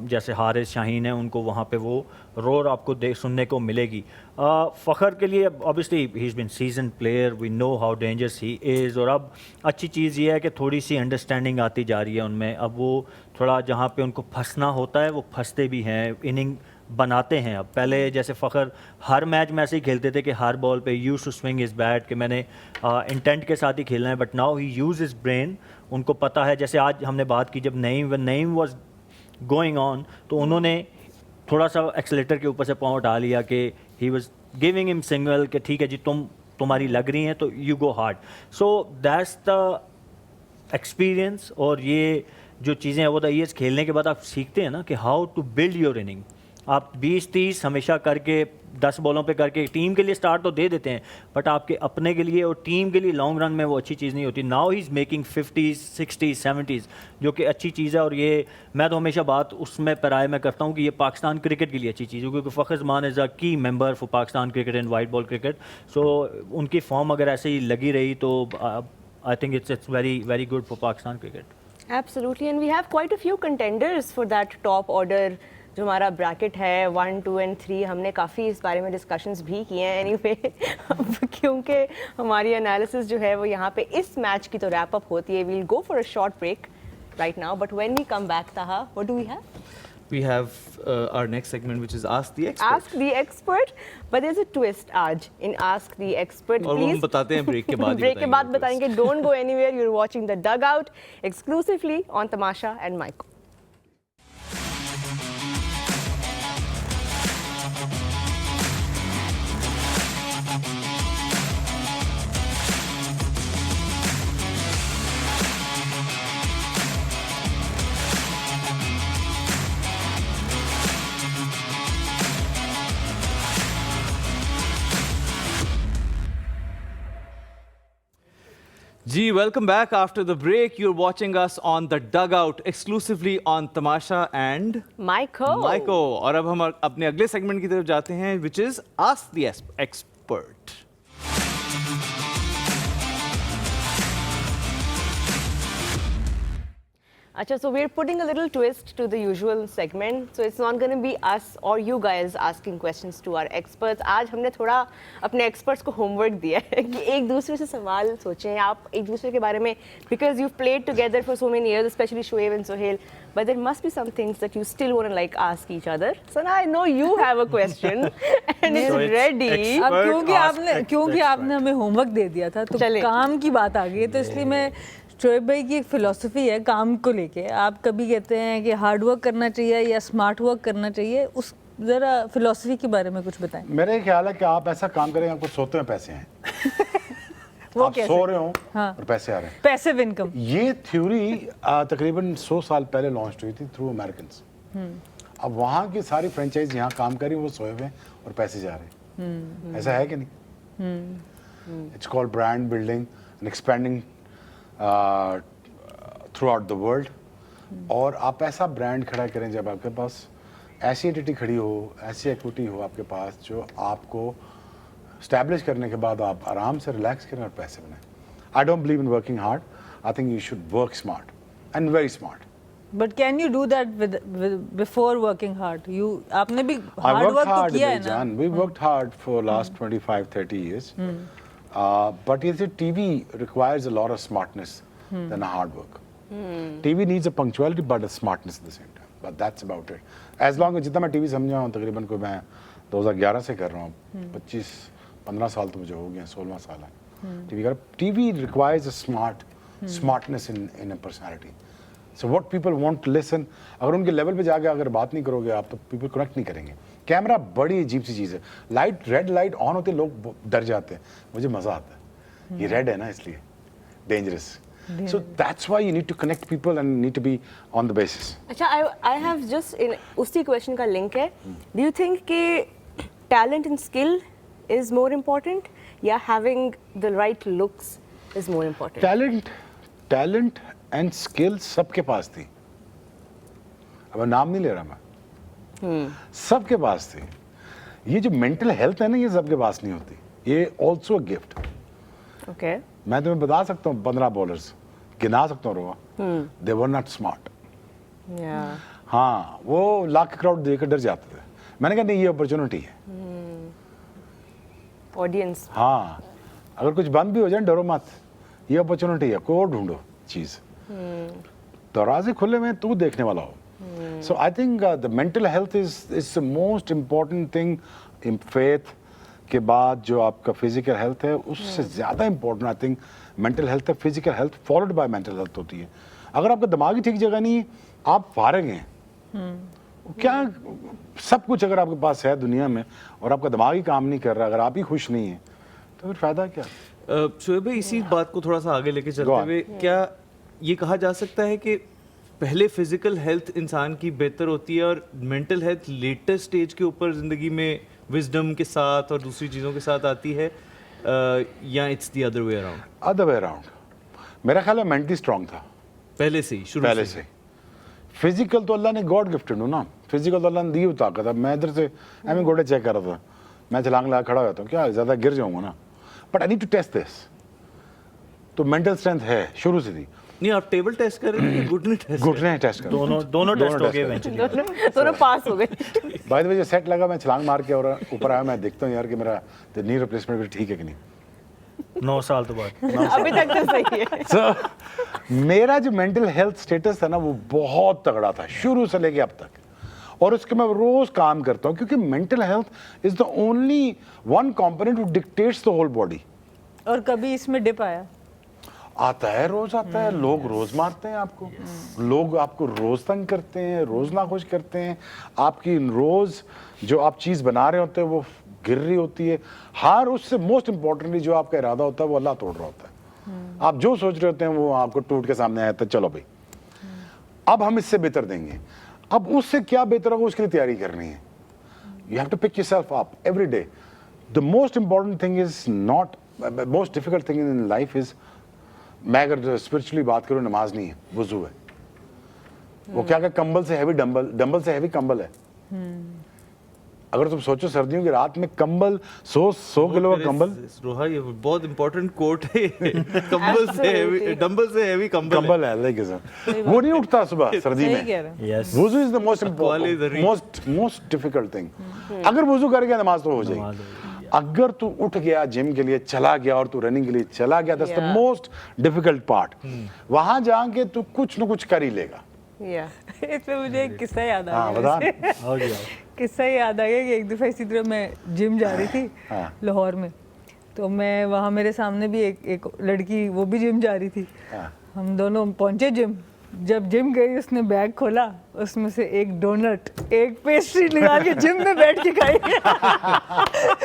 जैसे हारिस शाहीन है, उनको वहाँ पे वो रोर आपको सुनने को मिलेगी. फ़खर के लिए obviously he is been season player, we know how dangerous he is. और अब अच्छी चीज़ ये है कि थोड़ी सी अंडरस्टैंडिंग आती जा रही है उनमें. अब वो थोड़ा जहाँ पे उनको फंसना होता है वो फंसते भी हैं, इनिंग बनाते हैं. अब पहले जैसे फ़खर हर मैच में ऐसे ही खेलते थे कि हर बॉल पे use to swing his bat, कि मैंने इंटेंट के साथ ही खेलना है. But now he use his brain. उनको पता है, जैसे आज हमने बात की जब नईम वाज गोइंग ऑन, तो उन्होंने थोड़ा सा एक्सेलेटर के ऊपर से पाँव उठा लिया कि he was giving him signal कि ठीक है जी, तुम्हारी लग रही हैं तो you go hard. So that's the experience. और ये जो चीज़ें ओवर द ईयर्स खेलने के बाद आप सीखते हैं ना कि how to build your inning. आप 20-30 हमेशा करके 10 बॉलों पे करके टीम के लिए स्टार्ट तो दे देते हैं, बट आपके अपने के लिए और टीम के लिए लॉन्ग रन में वो अच्छी चीज़ नहीं होती। Now he is making 50s 60s 70s, जो कि अच्छी चीज़ है। और ये मैं तो हमेशा बात उसमें पराए में करता हूँ कि ये पाकिस्तान क्रिकेट के लिए अच्छी चीज़ है, क्योंकि Fakhar Zaman is a key member for Pakistan cricket and white ball cricket. So उनकी फॉर्म अगर ऐसे ही लगी रही तो I think it's very very good for Pakistan cricket. Absolutely, and we have quite a few contenders for that top order. जो हमारा bracket है 1, 2 and 3, हमने काफ़ी इस बारे में डिस्कशंस भी किए हैं एनीवे क्योंकि हमारी एनालिसिस जो है वो यहाँ पे इस मैच की तो रैप अप होती है। We'll go for a short break right now, but when we come back Taha, what do we have? We have our next segment, which is Ask the Expert. Ask the Expert, but there's a twist आज in Ask the Expert. और वो हम बताते हैं break के बाद ही break के बाद बताएंगे बताएंगे। Don't go anywhere. You're watching the Dugout exclusively on Tamasha and Maiko. Ji, welcome back after the break. You're watching us on the Dugout exclusively on Tamasha and Maiko. और अब हम अपने अगले सेगमेंट की तरफ जाते हैं, which is Ask the Expert. Acha, so we're putting a little twist to the usual segment. So it's not going to be us or you guys asking questions to our experts. आज हमने थोड़ा अपने experts को homework दिया है कि एक दूसरे से सवाल सोचें आप एक दूसरे के बारे में, because you've played together for so many years, especially Shoaib and Sohail. But there must be some things that you still want to like ask each other. So now I know you have a question and it's So it's ready. अब Expert क्योंकि ask आपने हमें homework दे दिया था तो चले। काम की बात आ गई है, तो इसलिए मैं शोएब भाई की एक फिलॉसफी है काम को लेके। आप कभी कहते हैं कि हार्ड वर्क करना चाहिए या स्मार्ट वर्क करना चाहिए, उस जरा फिलॉसफी के बारे में कुछ बताएं। मेरा ख्याल है कि आप ऐसा काम करें, आपको सोते में पैसे हैं। वो आप कैसे? सो रहे हो हाँ। और पैसे आ रहे हैं। Passive income. ये थ्योरी तकरीबन 100 साल पहले लॉन्च हुई थी थ्रू अमेरिकन। अब वहाँ की सारी फ्रेंचाइज यहाँ काम कर रही हैं, वो सोए हुए हैं और पैसे जा रहे हैं। ऐसा है कि नहीं? It's called brand building and expanding through out the world. और आप ऐसा ब्रांड खड़ा करें जब आपके पास ऐसी एंटिटी खड़ी हो, ऐसी इक्विटी हो आपके पास जो आपको स्टैब्लिश करने के बाद आप आराम से रिलैक्स करें और पैसे बनाएं। I don't believe in working hard, I think you should work smart and very smart. But can you do that before working hard? आपने भी I हार्ड worked वर्क तो hard, किया है Bhaijan. ना? We worked hard for last 25-30 years. But yes, TV requires a lot of smartness than a hard work. TV needs a punctuality but a smartness at the same time. But that's about it. As long as जितना मैं TV समझा हूँ, तकरीबन को मैं 2011 से कर रहा हूँ, 25-15 साल तो मुझे हो गए, 16 साल है TV requires a smartness in a personality. So what people want to listen, अगर उनके लेवल पे जाके अगर बात नहीं करोगे आप तो people कनेक्ट नहीं करेंगे। कैमरा बड़ी अजीब सी चीज़ है, लाइट रेड लाइट ऑन होते लोग डर जाते हैं, मुझे मज़ा आता है। ये रेड है ना इसलिए dangerous. So that's why you need to connect people and need to be on the basis. अच्छा, I have just in उसी क्वेश्चन का लिंक है। Do you think कि talent and skill is more important या having the right looks is more important? Talent and skill सबके पास थी। अब नाम नहीं ले रहा मैं, सबके पास थी। ये जो मेंटल हेल्थ है ना, ये सबके पास नहीं होती, ये ऑल्सो गिफ्ट। Okay. मैं तुम्हें बता सकता हूँ 15 बॉलर्स गिना सकता हूँ रोआ, दे वर नॉट स्मार्ट। Yeah. हाँ, वो लाख क्राउड देखकर डर जाते थे। मैंने कहा नहीं, ये अपॉर्चुनिटी है। Audience. हाँ, अगर कुछ बंद भी हो जाए डरो मत, ये अपॉर्चुनिटी है, कोई और ढूंढो चीज। दरवाजे खुले में तू देखने वाला हो। So I think the mental health is the most important thing in faith के बाद जो आपका फिजिकल हेल्थ है, उससे ज़्यादा important I think mental health है। Physical health followed by mental health होती है। अगर आपका दिमाग ही ठीक जगह नहीं है, आप फारिग हैं। क्या सब कुछ अगर आपके पास है दुनिया में और आपका दिमाग ही काम नहीं कर रहा, अगर आप ही खुश नहीं हैं, तो फिर फायदा क्या? शोएब भाई, इसी बात को थोड़ा सा आगे लेके चलते हुए, क्या ये कहा जा सकता है कि पहले फिजिकल हेल्थ इंसान की बेहतर होती है और मेंटल हेल्थ लेटर स्टेज के ऊपर ज़िंदगी में विजडम के साथ और दूसरी चीज़ों के साथ आती है, या it's the other way around? Other way around. मेरा ख्याल है मेंटली स्ट्रांग था पहले से ही, शुरू पहले से। फिजिकल तो अल्लाह ने गॉड गिफ्टेड हूँ ना, फिजिकल तो अल्लाह ने दी हुई ताकत है। मैं इधर से एम घोड़े चेक कर रहा था, मैं छलांग लगा खड़ा होता हूँ, क्या ज़्यादा गिर जाऊँगा ना, but I need to test this. तो मेंटल स्ट्रेंथ है शुरू से थी। नहीं, आप टेबल टेस्ट कर रहे हैं, घुटने टेस्ट? घुटने टेस्ट कर, दोनों टेस्ट हो गए इवेंचुअली। दोनों पास हो गए। बाय द वे जो सेट लगा, मैं छलांग मार के और ऊपर आया, मैं देखता हूँ यार कि मेरा नी रिप्लेसमेंट भी ठीक है कि नहीं। 9 साल तो बाद। अभी तक तो सही है। So, मेरा जो मेंटल हेल्थ स्टेटस था ना वो बहुत तगड़ा था शुरू से लेके अब तक, और उसके मैं रोज काम करता हूँ, क्योंकि mental health is the only one component who dictates the whole body. और कभी इसमें डिप आया? आता है, रोज आता है। लोग रोज मारते हैं आपको, लोग आपको रोज तंग करते हैं, रोज नाखुश करते हैं, आपकी रोज जो आप चीज बना रहे होते हैं वो गिर रही होती है। हर उससे मोस्ट इंपॉर्टेंटली जो आपका इरादा होता है वो अल्लाह तोड़ रहा होता है। आप जो सोच रहे होते हैं वो आपको टूट के सामने आया था, चलो भाई अब हम इससे बेहतर देंगे। अब उससे क्या बेहतर होगा उसके लिए तैयारी करनी है। You have to pick yourself up every day. The most important thing is not, most difficult thing in life is, मैं अगर स्पिरिचुअली बात करूं, नमाज नहीं है, वुजू है। वो क्या कंबल से हैवी डंबल, डंबल से हैवी कंबल है। अगर तुम सोचो सर्दियों की रात में कंबल 100 किलो का कंबल, रोहा ये बहुत इंपॉर्टेंट कोट है। कंबल से हेवी, डंबल से हेवी कंबल है लाइक वो नहीं उठता सुबह सर्दी सही में। कह रहे हैं। Yes. वुजू is the most important, most difficult thing. अगर वुजू कर गया नमाज तो हो जाएगी। अगर तू उठ गया जिम के लिए चला गया और तू रनिंग के लिए चला गया, that's the most difficult part. वहां जाके तू कुछ न कुछ कर ही लेगा। इसमें मुझे एक किस्सा याद आ हाँ गया। बता। किस्सा याद आ गया कि एक दफ़ा इसी तरह मैं जिम जा रही थी हाँ। लाहौर में, तो मैं वहाँ मेरे सामने भी एक लड़की, वो भी जिम जा रही थी। हाँ। हम दोनों पहुँचे जिम। जब जिम गई उसने बैग खोला, उसमें से एक डोनट, एक पेस्ट्री निकाल के जिम में बैठ के खाई।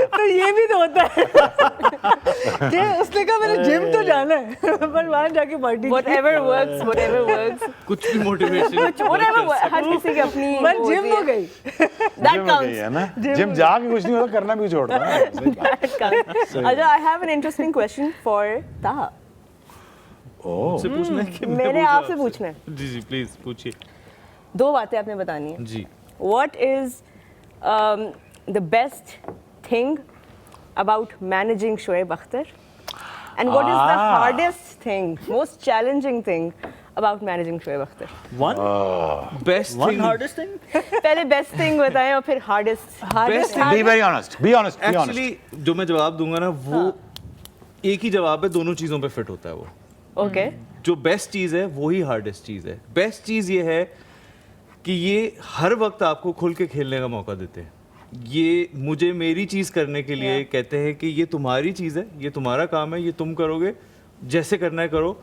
तो ये भी तो होता है कि उसने कहा मैंने जिम तो जाना है पर वहाँ जाके पार्टी। Whatever works. कुछ भी मोटिवेशन, हर किसी की अपनी पर जिम तो गई। That gym counts. है ना, जिम जाके कुछ नहीं होता, करना भी छोड़ता है। That counts. Ajay, I have an interesting question for Taha. मुझसे पूछना है कि मैंने आपसे पूछना है। जी जी प्लीज पूछिए। 2 बातें आपने बतानी है। जी। What is the best thing about managing Shoaib Akhtar? And what is the hardest thing, most challenging thing about managing Shoaib Akhtar? Best One thing, hardest thing? पहले best thing बताएं और फिर hardest. Best Be very honest, be honest, be honest. Actually जो मैं जवाब दूंगा ना वो एक ही जवाब है, दोनों चीजों पे फिट होता है वो। Okay. जो बेस्ट चीज़ है वही हार्डेस्ट चीज़ है। बेस्ट चीज़ ये है कि ये हर वक्त आपको खुल के खेलने का मौका देते हैं। ये मुझे मेरी चीज़ करने के लिए कहते हैं कि ये तुम्हारी चीज़ है, ये तुम्हारा काम है, ये तुम करोगे, जैसे करना है करो,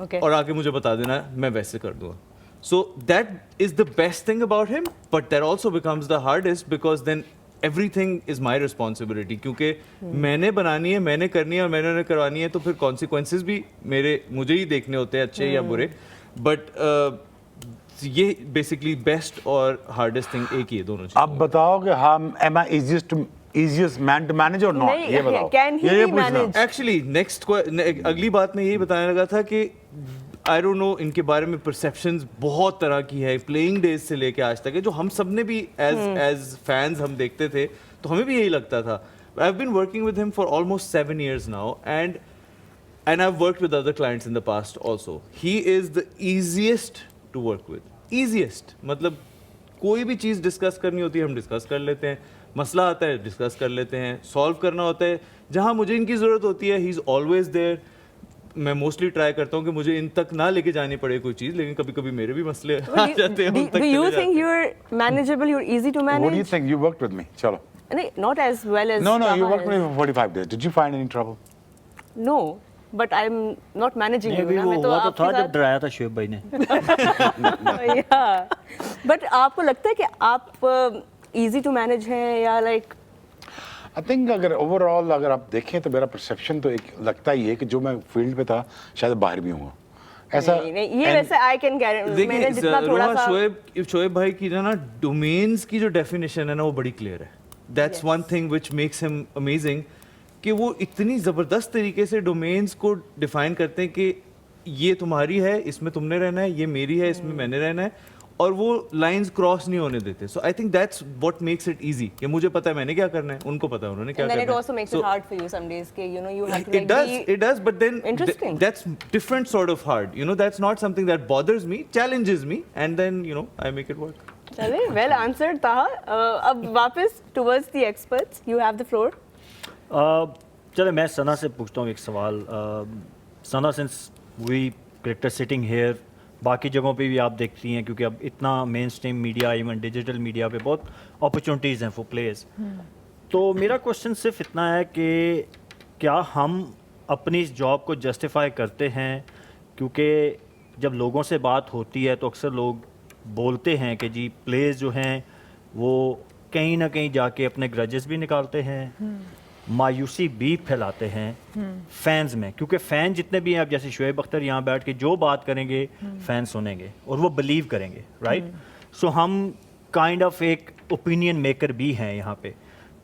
Okay. और आके मुझे बता देना, मैं वैसे कर दूंगा। So that is the best thing about him, but that also becomes the hardest because then everything is my responsibility, क्योंकि मैंने बनानी है, मैंने करनी है और मैंने उन्हें करवानी है, तो फिर कॉन्सिक्वेंसेज भी मुझे ही देखने होते हैं, अच्छे या बुरे। बट ये बेसिकली बेस्ट और हार्डेस्ट थिंग एक ही है, दोनों चीज़। अब बताओ कि हम am I easiest man to manage or not? नहीं, ये बताओ। can he ये be पूछना। managed? एक्चुअली अगली बात मैं यही बताने लगा था कि आई डोंट नो, इनके बारे में परसेप्शंस बहुत तरह की है, प्लेइंग डेज से लेके आज तक है, जो हम सब ने भी एज फैंस हम देखते थे तो हमें भी यही लगता था। I have been working with him for almost 7 years now, and I have worked with other clients in the past also. He is the easiest to work with, easiest, मतलब कोई भी चीज़ डिस्कस करनी होती है हम डिस्कस कर लेते हैं, मसला आता है डिस्कस कर लेते हैं, सॉल्व करना होता है, जहाँ मुझे इनकी ज़रूरत होती है ही इज़ ऑलवेज देयर। मैं मोस्टली ट्राई करता हूँ कि मुझे इन तक ना लेके जानी पड़े कोई चीज़, लेकिन कभी कभी मेरे भी मसले आ जाते हैं, उन तक Do you चले think जाते हैं। you're manageable? You're easy to What do you manage? think? You worked with me. चलो। नहीं, not as well as. No, you Taha worked with is. me for 45 days. Did you find any trouble? No, but I'm not managing you. अभी ना, वो मैं तो हुआ तो आपके था जब साथ- डराया था शुएब भाई ने। Yeah. But आपको लगता है कि आप easy to manage हैं या like? आई थिंक अगर ओवरऑल अगर आप देखें तो मेरा परसेप्शन तो एक लगता ही है कि जो मैं फील्ड पे था शायद बाहर भी हूँ, ऐसा नहीं, ये and- वैसे आई कैन गारंटी, मैंने जितना थोड़ा सा शोएब भाई की ना डोमेन्स की जो डेफिनेशन है ना वो बड़ी क्लियर है. That's Yes. One thing which makes him amazing कि वो इतनी जबरदस्त तरीके से डोमेन्स को डिफाइन करते हैं कि ये तुम्हारी है, इसमें तुमने रहना है, ये मेरी है, इसमें मैंने रहना है, और वो लाइंस क्रॉस नहीं होने देते. So I think that's what makes it easy कि मुझे पता है मैंने क्या करना है, उनको पता है उन्होंने क्या and then it करना also है. makes it hard for you some days कि you know you have to It does, be it does, but then interesting. that's different sort of hard. You know, that's not something that bothers me, challenges me, and then you know I make it work. चले well answered Taha. अब वापस towards the experts, you have the floor. चले मैं सना से पूछता हूँ एक सवाल. Sana, since we cricketer sitting here, बाकी जगहों पे भी आप देखती हैं क्योंकि अब इतना main stream media, even digital media पे बहुत अपॉर्चुनिटीज़ हैं फॉर प्लेयर्स. तो मेरा क्वेश्चन सिर्फ इतना है कि क्या हम अपनी इस जॉब को जस्टिफाई करते हैं? क्योंकि जब लोगों से बात होती है तो अक्सर लोग बोलते हैं कि जी प्लेयर्स जो हैं वो कहीं ना कहीं जाके अपने ग्रजेस भी निकालते हैं, मायूसी भी फैलाते हैं फैंस में, क्योंकि फ़ैन जितने भी हैं, अब जैसे शोएब अख्तर यहाँ बैठ के जो बात करेंगे फैन सुनेंगे और वो बिलीव करेंगे, राइट? सो हम काइंड ऑफ एक ओपिनियन मेकर भी हैं यहाँ पे.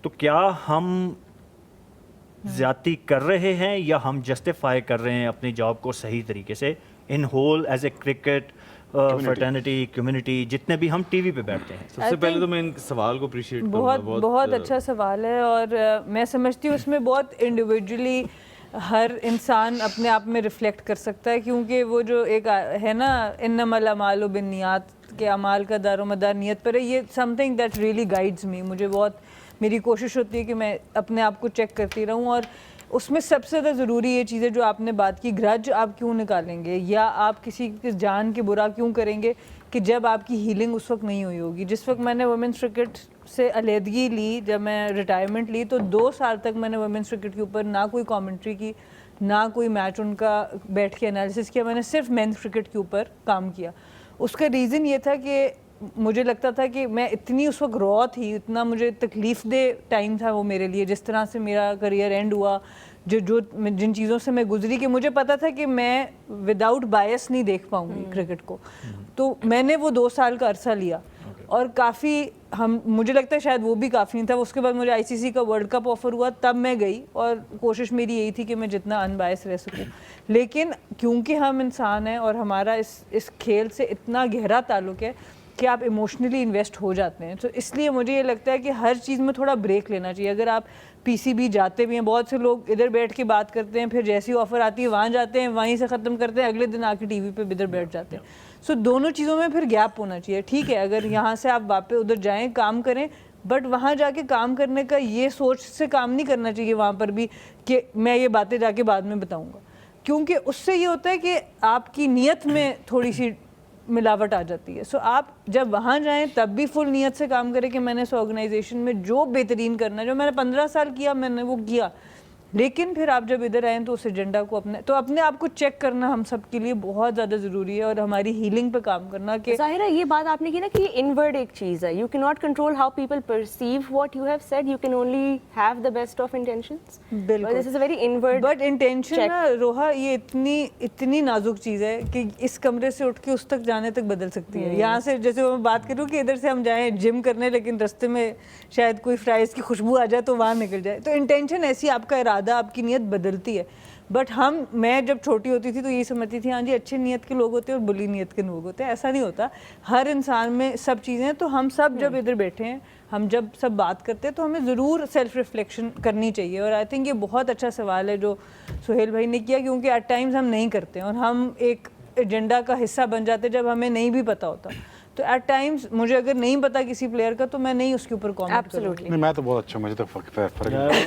तो क्या हम ज़्यादती कर रहे हैं या हम जस्टिफाई कर रहे हैं अपनी जॉब को सही तरीके से in whole as a cricket fraternity community जितने भी हम टीवी पे बैठते हैं? सबसे पहले तो मैं इन सवाल को अप्रिशिएट बहुत अच्छा सवाल है, और मैं समझती हूँ उसमें बहुत इंडिविजुअली हर इंसान अपने आप में रिफ्लेक्ट कर सकता है, क्योंकि वो जो एक है ना इन्नमल अमालु बिन्नियात के अमाल का दारोमदार नियत पर है, ये समथिंग दैट रियली गाइड्स मी. मुझे बहुत मेरी कोशिश होती है कि मैं अपने आप को चेक करती रहूं, और उसमें सबसे ज़्यादा ज़रूरी ये चीज़ है जो आपने बात की, ग्रज आप क्यों निकालेंगे या आप किसी की जान के बुरा क्यों करेंगे कि जब आपकी हीलिंग उस वक्त नहीं हुई होगी. जिस वक्त मैंने वुमेंस क्रिकेट से अलहदगी ली, जब मैं रिटायरमेंट ली, तो 2 साल तक मैंने वुमेंस क्रिकेट के ऊपर ना कोई कमेंट्री की, ना कोई मैच उनका बैठ के एनालिसिस किया. मैंने सिर्फ मेंस क्रिकेट के ऊपर काम किया. उसका रीज़न ये था कि मुझे लगता था कि मैं इतनी उस वक्त रॉ थी, इतना मुझे तकलीफ दे टाइम था वो मेरे लिए, जिस तरह से मेरा करियर एंड हुआ, जिन चीज़ों से मैं गुजरी, कि मुझे पता था कि मैं विदाउट बायस नहीं देख पाऊंगी क्रिकेट को. तो मैंने वो 2 साल का अरसा लिया, और काफ़ी मुझे लगता है शायद वो भी काफ़ी नहीं था. उसके बाद मुझे ICC का वर्ल्ड कप ऑफर हुआ, तब मैं गई, और कोशिश मेरी यही थी कि मैं जितना अनबायस रह सकूं. लेकिन क्योंकि हम इंसान हैं और हमारा इस खेल से इतना गहरा ताल्लुक़ है कि आप इमोशनली इन्वेस्ट हो जाते हैं, तो इसलिए मुझे ये लगता है कि हर चीज़ में थोड़ा ब्रेक लेना चाहिए. अगर आप PCB जाते भी हैं, बहुत से लोग इधर बैठ के बात करते हैं, फिर जैसी ऑफ़र आती है वहाँ जाते हैं, वहीं से ख़त्म करते हैं, अगले दिन आके TV पे इधर बैठ जाते हैं. सो दोनों चीज़ों में फिर गैप होना चाहिए. ठीक है, अगर यहाँ से आप वापस उधर जाएँ, काम करें, बट वहाँ जाके काम करने का ये सोच से काम नहीं करना चाहिए वहाँ पर भी कि मैं ये बातें जाके बाद में बताऊँगा, क्योंकि उससे ये होता है कि आपकी नीयत में थोड़ी सी मिलावट आ जाती है. सो आप जब वहाँ जाएं तब भी फुल नीयत से काम करें कि मैंने इस ऑर्गेनाइजेशन में जो बेहतरीन करना है, जो मैंने 15 साल किया मैंने वो किया. लेकिन फिर आप जब इधर आए तो उस एजेंडा को अपने आप को चेक करना हम सब के लिए बहुत ज़्यादा ज़रूरी है, और हमारी हीलिंग पे काम करना. कि ज़ाहिर है ये बात आपने की ना कि ये इनवर्ड एक चीज़ है. You can not control how people perceive what you have said, you can only have the best of intentions. बिल्कुल, this is a very inward. But intention ना रोहा, ये इतनी नाजुक चीज़ है कि इस कमरे से उठ के उस तक जाने तक बदल सकती है. यहाँ से जैसे मैं बात करूँ कि इधर से हम जाएँ जिम करने, लेकिन रास्ते में शायद कोई फ्राइज़ की खुशबू आ जाए तो वहाँ निकल जाए. तो इंटेंशन ऐसी, आपका इरादा, आपकी नीयत बदलती है. बट मैं जब छोटी होती थी तो ये समझती थी हाँ जी अच्छी नीयत के लोग होते हैं और बुरी नीयत के लोग होते हैं. ऐसा नहीं होता, हर इंसान में सब चीज़ें. तो हम सब जब इधर बैठे हैं, हम जब सब बात करते हैं, तो हमें ज़रूर सेल्फ रिफ्लेक्शन करनी चाहिए. और आई थिंक ये बहुत अच्छा सवाल है जो सुहेल भाई ने किया, क्योंकि एट टाइम्स हम नहीं करते और हम एक एजेंडा का हिस्सा बन जाते हैं जब हमें नहीं भी पता होता. तो एट टाइम्स मुझे अगर नहीं पता किसी प्लेयर का तो मैं नहीं उसके ऊपर कमेंट Absolutely. नहीं, मैं तो बहुत अच्छा, मुझे तो फर्क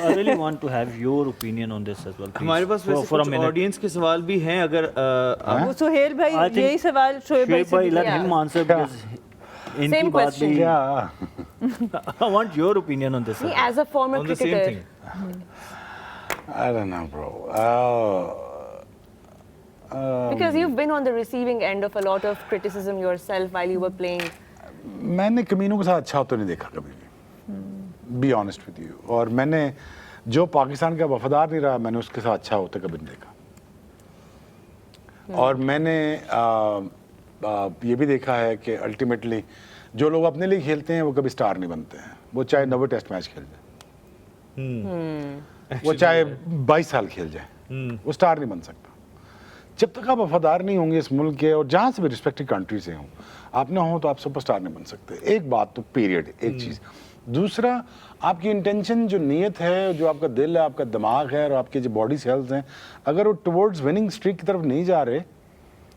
I really want to have your opinion on this as well. please. हमारे पास वैसे For a कुछ minute. ऑडियंस के सवाल भी हैं, अगर आप वो सुहेल भाई I think यही सवाल शोएब भाई Shoaib bhai, से let Yeah. him answer because इनकी Same बात question. भी. क्या I want your opinion on this. नहीं, as a former on the same cricketer, thing. I don't know, bro. because you've been on the receiving end of a lot of criticism yourself while you were playing. मैंने कमीनों के साथ अच्छा होते नहीं देखा कभी भी, बी ऑनेस्ट विद यू. और मैंने जो पाकिस्तान का वफादार नहीं रहा, मैंने उसके साथ अच्छा होते कभी नहीं देखा. और मैंने ये भी देखा है कि अल्टीमेटली जो लोग अपने लिए खेलते हैं वो कभी स्टार नहीं बनते हैं, वो चाहे 90 टेस्ट मैच खेल जाए, वो चाहे 22 साल खेल जाए, वो स्टार नहीं बन सकता जब तक आप वफादार नहीं होंगे इस मुल्क के, और जहाँ से भी रिस्पेक्टेड कंट्री से हों, आप ना हो तो आप सुपरस्टार नहीं बन सकते। एक बात तो पीरियड, एक चीज़। दूसरा, आपकी इंटेंशन, जो नीयत है, जो आपका दिल है, आपका दिमाग है और आपके जो बॉडी सेल्स हैं, अगर वो टुवर्ड्स विनिंग स्ट्रीक की तरफ नहीं जा रहे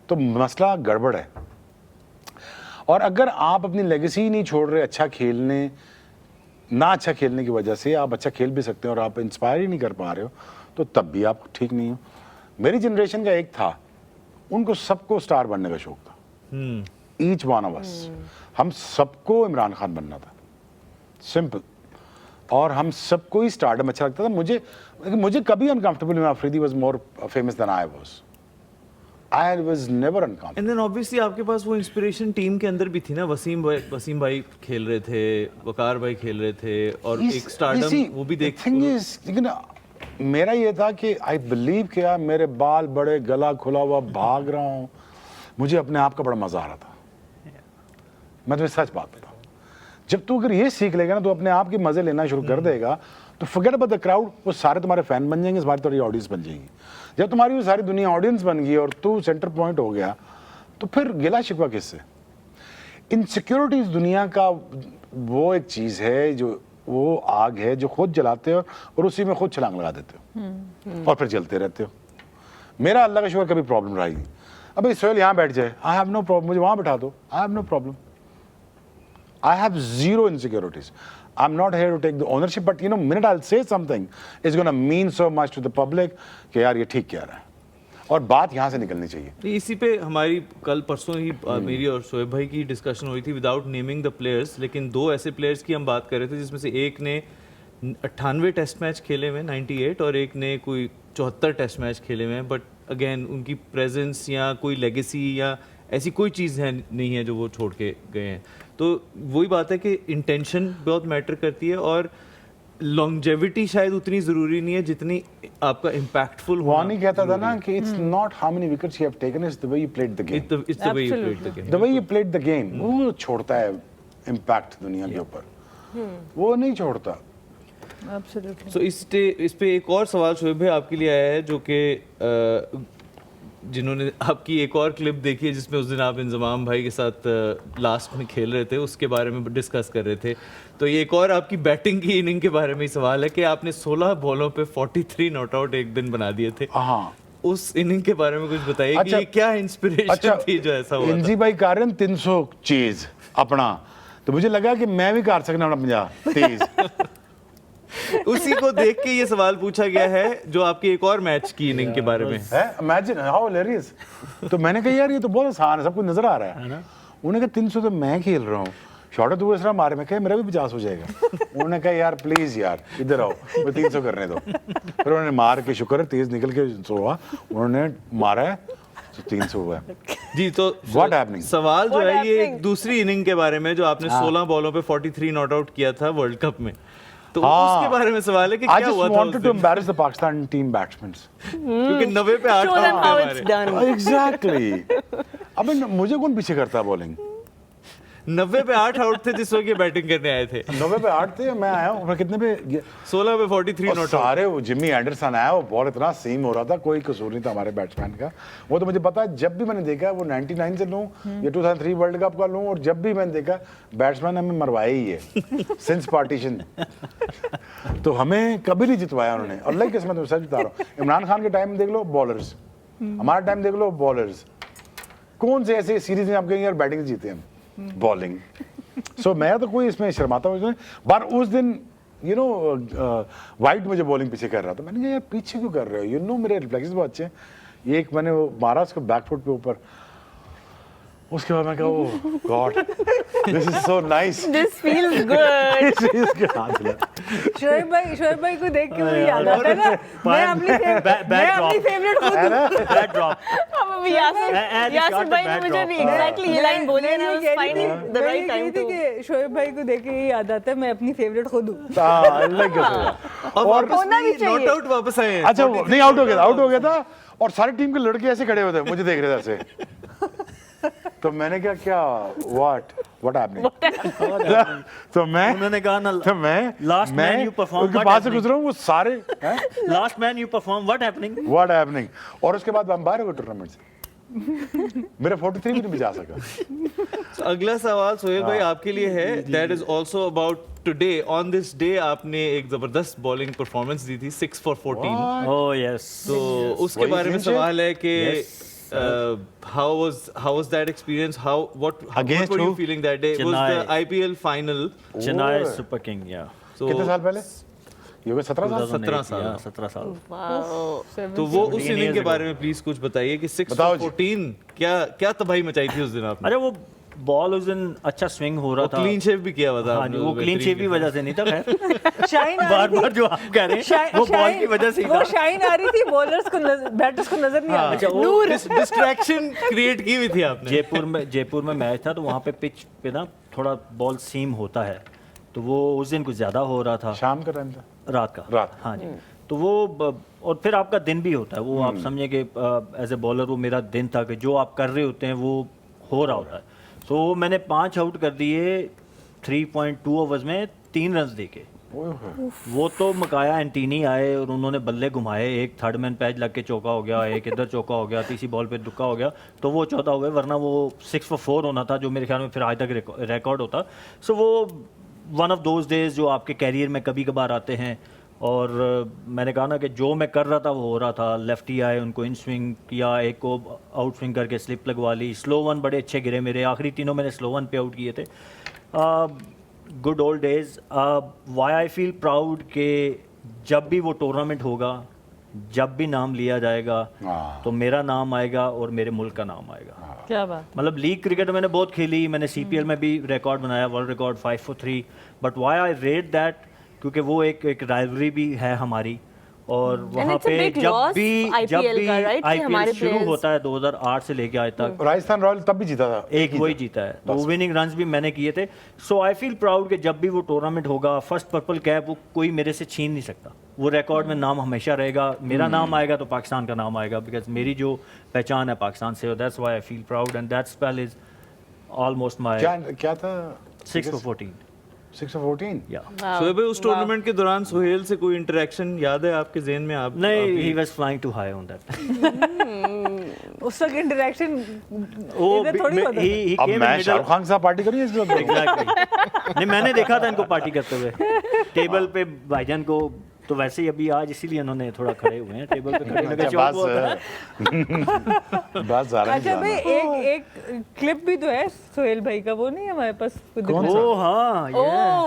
तो मसला गड़बड़ है। और अगर आप अपनी लेगेसी नहीं छोड़ रहे अच्छा खेलने, ना अच्छा खेलने की वजह से, आप अच्छा खेल भी सकते हैं और आप इंस्पायर ही नहीं कर पा रहे हो, तो तब भी आप ठीक नहीं हो। मेरी जनरेशन का एक था, उनको सबको स्टार बनने का शौक था, ईच वन ऑफ अस, हम सबको इमरान खान बनना था, सिंपल। और हम सबको ही स्टारडम अच्छा लगता था। मुझे कभी अनकंफर्टेबल नहीं, Afridi was more famous than I was. I was never uncomfortable. And then obviously आपके पास वो इंस्पिरेशन टीम के अंदर भी थी ना, वसीम भाई खेल रहे थे, वकार भाई खेल रहे थे, और एक स्टारडम वो भी देख। लेकिन मेरा ये था कि आई बिलीव किया, मेरे बाल बड़े, गला खुला हुआ भाग रहा हूँ, मुझे अपने आप का बड़ा मजा आ रहा था। मैं तुम्हें सच बात बताऊँ, जब तू अगर ये सीख लेगा ना, तो अपने आप के मजे लेना शुरू कर देगा, तो फॉरगेट अबाउट द क्राउड, वो सारे तुम्हारे फैन बन जाएंगे, तुम्हारी थोड़ी ऑडियंस बन जाएगी। जब तुम्हारी वो सारी दुनिया ऑडियंस बन गई और तू सेंटर पॉइंट हो गया, तो फिर गिला शिकवा किससे? इनसिक्योरिटीज दुनिया का वो एक चीज़ है, जो वो आग है जो खुद जलाते हो और उसी में खुद छलांग लगा देते हो और फिर जलते रहते हो। मेरा अल्लाह का शुक्र कभी प्रॉब्लम रही नहीं। अबे सोहेल यहाँ बैठ जाए, आई हैव नो प्रॉब्लम, मुझे वहाँ बैठा दो, I have no problem, I have zero insecurities. I'm not here to take the ownership, but minute I'll say something, it's going to mean so much to the public कि यार ये ठीक कह रहा है, और बात यहाँ से निकलनी चाहिए। इसी पे हमारी कल परसों ही मेरी और शोएब भाई की डिस्कशन हुई थी, विदाउट नेमिंग द प्लेयर्स, लेकिन दो ऐसे प्लेयर्स की हम बात कर रहे थे जिसमें से एक ने 98 टेस्ट मैच खेले हुए, 98, और एक ने कोई 74 टेस्ट मैच खेले हुए हैं, बट अगेन उनकी प्रेजेंस या कोई लेगेसी या ऐसी कोई चीज़ है नहीं है जो वो छोड़ के गए हैं। तो वही बात है कि इंटेंशन बहुत मैटर करती है, और लॉन्जेविटी शायद उतनी ज़रूरी नहीं है जितनी आपका इम्पैक्टफुल होना। वानी कहता था ना कि it's not how many wickets you have taken, it's the way you played the game, it's the way you played the game, the way you played the game. वो छोड़ता है इम्पैक्ट दुनिया के ऊपर, वो नहीं छोड़ता। Absolutely. सो इस पे एक और सवाल शोएब भाई आपके लिए आया है, जो कि जिन्होंने आपकी एक और क्लिप देखी है जिसमें उस दिन आप इंजमाम भाई के साथ लास्ट में खेल रहे थे, उसके बारे में डिस्कस कर रहे थे। तो ये एक और आपकी बैटिंग की इनिंग के बारे में ही सवाल है कि आपने 16 बॉलों पे 43 नॉट आउट एक दिन बना दिए थे। हाँ, उस इनिंग के बारे में कुछ बताइए कि ये क्या इंस्पिरेशन थी जो ऐसा हुआ इंजी भाई कर रहे हैं 300 चीज अपना, तो मुझे लगा कि मैं भी कर सकना अपना 50-30। उसी को देख के ये सवाल पूछा गया है जो आपके एक और मैच की इनिंग के बारे में है। Imagine how hilarious. तो मैंने कहा यार ये तो बहुत आसान है, सब कुछ नजर आ रहा है। उन्होंने कहा 300 तो मैं खेल रहा हूँ, शॉर्ट तो इस तरह मारे, मैं कहा मेरा भी 50 हो जाएगा। उन्होंने कहा यार प्लीज यार इधर आओ, मैं 300 करने दो। फिर उन्होंने मार के, शुक्र है तेज निकल के हुआ, उन्होंने मारा है तो 300 हुआ जी। तो What happening? सवाल जो What है ये happening? एक दूसरी इनिंग के बारे में जो आपने 16 बॉलों पे 43 नॉट आउट किया था वर्ल्ड कप में, तो उसके बारे में सवाल है कि I क्या just हुआ था उस wanted to दिन? embarrass the Pakistan team batsmen. क्योंकि 90 पे 8 Show them how out it's done. Exactly. अबे मुझे कौन पीछे करता है बॉलिंग? 90 पे 8 आउट थे जिस वक्त ये बैटिंग करने आए थे। 90 पे 8 थे, मैं आया हूँ, मैं कितने पे 16 पे 43 और नॉट आउट। सारे वो जिम्मी एंडरसन आया, वो बॉल इतना सीम हो रहा था, कोई कसूर नहीं था हमारे बैट्समैन का। वो तो मुझे पता है, जब भी मैंने देखा वो 99 से लूँ या 2003 वर्ल्ड कप का लूँ, और जब भी मैंने देखा बैट्समैन हमें मरवाया ही है सिंस पार्टीशन। तो हमें कभी नहीं जितवाया उन्होंने। अल्लाह की कसम, मैं सच बता रहा हूँ। इमरान खान के टाइम देख लो बॉलर्स, हमारा टाइम देख लो बॉलर्स, कौन से ऐसे सीरीज में आप कहेंगे यार बैटिंग जीते हम, बॉलिंग। सो मैं तो कोई इसमें शर्माता हूँ, पर उस दिन वाइट मुझे बॉलिंग पीछे कर रहा था। मैंने कहा यार पीछे क्यों कर रहे हो, मेरे रिफ्लेक्सेस बहुत अच्छे हैं। ये एक मैंने वो मारा उसको बैकफुट पे ऊपर, उसके बाद मैं कहा oh God this is so nice, This feels good. इसके हाथ लगा। शोएब भाई को देख के मुझे याद आता है ना, मैं अपनी फेवरेट खुद हूँ। Bad drop. अब अभी यासिर भाई ने मुझे भी एग्जैक्टली ये लाइन बोली है ना, I was finding the right time to. कि शोएब भाई को देख के ये याद आता है, मैं अपनी फेवरेट खुद हूँ। अल्लाह की कसम। और होना भी चाहिए। नॉट आउट वापस आए हैं। अच्छा वो नहीं आउट हो गया था और सारी टीम के लड़के ऐसे खड़े होते हैं, मुझे देख रहे थे ऐसे। तो मैंने क्या व्हाट हैपनिंग? तो मैं उन्होंने कहा ना Last man you perform, उनके what पास से happening? गुजरा हूँ, वो सारे last man you perform what happening. What happening. और उसके बाद हम बाहर हो गए टूर्नामेंट से। मेरा 43 भी नहीं जा सका। So, अगला सवाल सोहेल भाई आपके लिए है, that is also about today. On this day आपने एक जबरदस्त बॉलिंग परफॉर्मेंस दी थी, 6 for 14। Oh yes. तो उसके वही बारे में clean sheet? सवाल है कि Yes. how was that experience? What Against were you who? feeling that day? It was Chennai. the IPL final. Chennai super king या So कितने साल पहले? ये हो गए 17 साल। 17 साल। 17 साल। Wow. तो वो उस 17 इनिंग years के ago. बारे में प्लीज कुछ बताइए कि 6 बताओ for जी। 14 क्या तबाही मचाई थी उस दिन आपने? अरे वो बॉल उस दिन अच्छा स्विंग हो रहा था। क्लीन शेव भी किया हुआ था हाँ आपने, जी, वो क्लीन शेव की वजह से नहीं था खैर। शाइन आ बार रही बार जो आप कह रहे हैं वो बॉल की वजह से ही वो था। शाइन आ रही थी, बॉलर्स को बैटर्स को नजर नहीं आ रही। अच्छा वो डिस्ट्रैक्शन क्रिएट की हुई थी आपने। जयपुर में मैच था तो वहाँ पे पिच पे ना थोड़ा बॉल सीम होता है, तो वो उस दिन कुछ ज़्यादा हो रहा था। शाम का टाइम था। रात का। रात। हाँ जी। तो वो और फिर आपका दिन भी होता है, वो आप समझे कि एज ए बॉलर वो मेरा दिन था कि जो आप कर रहे होते हैं वो हो रहा होता है। सो मैंने 5 आउट कर दिए 3.2 ओवर्स में 3 रन देके। वो तो मकाया एंटीनी आए और उन्होंने बल्ले घुमाए, एक थर्ड मैन पैच लग के चौका हो गया, एक इधर चौका हो गया, तीसरी बॉल पे दुक्का हो गया, तो वो 14 हो गए, वरना वो 6 for 4 होना था जो मेरे ख्याल में फिर आज तक रिकॉर्ड होता। सो वो वन ऑफ दोज डेज जो आपके कैरियर में कभी कभार आते हैं। और मैंने कहा ना कि जो मैं कर रहा था वो हो रहा था। लेफ्टी आए, उनको इन स्विंग किया, एक को आउट स्विंग करके स्लिप लगवा ली, स्लो वन बड़े अच्छे गिरे मेरे, आखिरी तीनों मैंने स्लो वन पे आउट किए थे। Good old days. Why I feel proud कि जब भी वो टूर्नामेंट होगा, जब भी नाम लिया जाएगा तो मेरा नाम आएगा और मेरे मुल्क का नाम आएगा। क्या बात। मतलब लीग क्रिकेट मैंने बहुत खेली, मैंने सीपीएल में भी रिकॉर्ड बनाया, world record 5 for 3। But why I rate that, क्योंकि वो एक राइवलरी भी है हमारी। और वहाँ it's a पे big जब loss भी IPL का, right? कि हमारे आईपीएल शुरू players- होता है 2008 से लेके आज तक, राजस्थान रॉयल तब भी जीता था। एक वही जीता है, तो विनिंग रन्स भी मैंने किए थे। सो आई फील प्राउड कि जब भी वो टूर्नामेंट होगा, फर्स्ट पर्पल कैप वो कोई मेरे से छीन नहीं सकता। वो रिकॉर्ड में नाम हमेशा रहेगा, मेरा नाम आएगा तो पाकिस्तान का नाम आएगा, बिकॉज मेरी जो पहचान है पाकिस्तान से, that's why I feel proud and that spell is almost my क्या था? 6 for 14। 6 for 14। या सोहेल भाई उस टूर्नामेंट के दौरान सोहेल से कोई इंटरेक्शन याद है आपके ज़हन में? आप नहीं, he was flying too high on that. उस वक्त इंटरेक्शन वो इधर थोड़ी होता था। ही अब केम मैं शाहरुख खान के साथ पार्टी करूँ इसके बाद? एग्जैक्टली। नहीं, मैंने देखा था इनको पार्टी करते हुए टेबल पे भाईजान को, तो वैसे ही अभी आज इसीलिए उन्होंने थोड़ा खड़े हुए हैं टेबल पे, खड़े लगे अच्छा, चौक होता है। बस जा रहा अच्छा भाई, एक क्लिप भी तो है सोहेल भाई का, वो नहीं है हमारे पास? कौन सा? ओ हाँ, ओ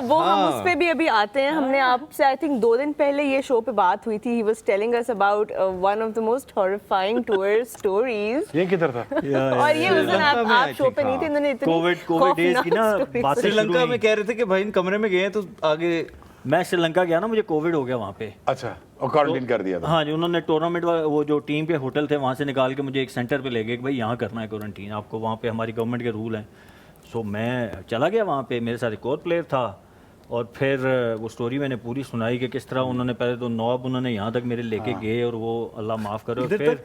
वो हम उस पे भी अभी आते हैं। हमने आपसे आई थिंक 2 दिन पहले ये शो पे बात हुई थी। He was telling us about one of the most horrifying tour stories. ये किधर था? और ये उस दिन श्रीलंका में आप I शो पे नहीं थे, इन्होंने इतनी कोविड डेज की ना खौफनाक बातें stories श्रीलंका शुरू में कह रहे थे कि भाई इन कमरे में गए हैं तो आगे। मैं श्रीलंका गया ना, मुझे कोविड हो गया वहाँ पे। अच्छा, और क्वारंटीन कर दिया था। हाँ जी, उन्होंने टूर्नामेंट वो जो टीम के होटल थे वहाँ से निकाल के मुझे एक सेंटर पे ले गए कि भाई यहाँ करना है क्वारंटीन आपको, वहाँ पे हमारी गवर्नमेंट के रूल हैं। सो मैं चला गया वहाँ पे, मेरे साथ एक और प्लेयर था, और फिर वो स्टोरी मैंने पूरी सुनाई कि किस तरह उन्होंने पहले तो नॉब उन्होंने यहाँ तक मेरे लेके गए, और वो अल्लाह माफ़ करे, और फिर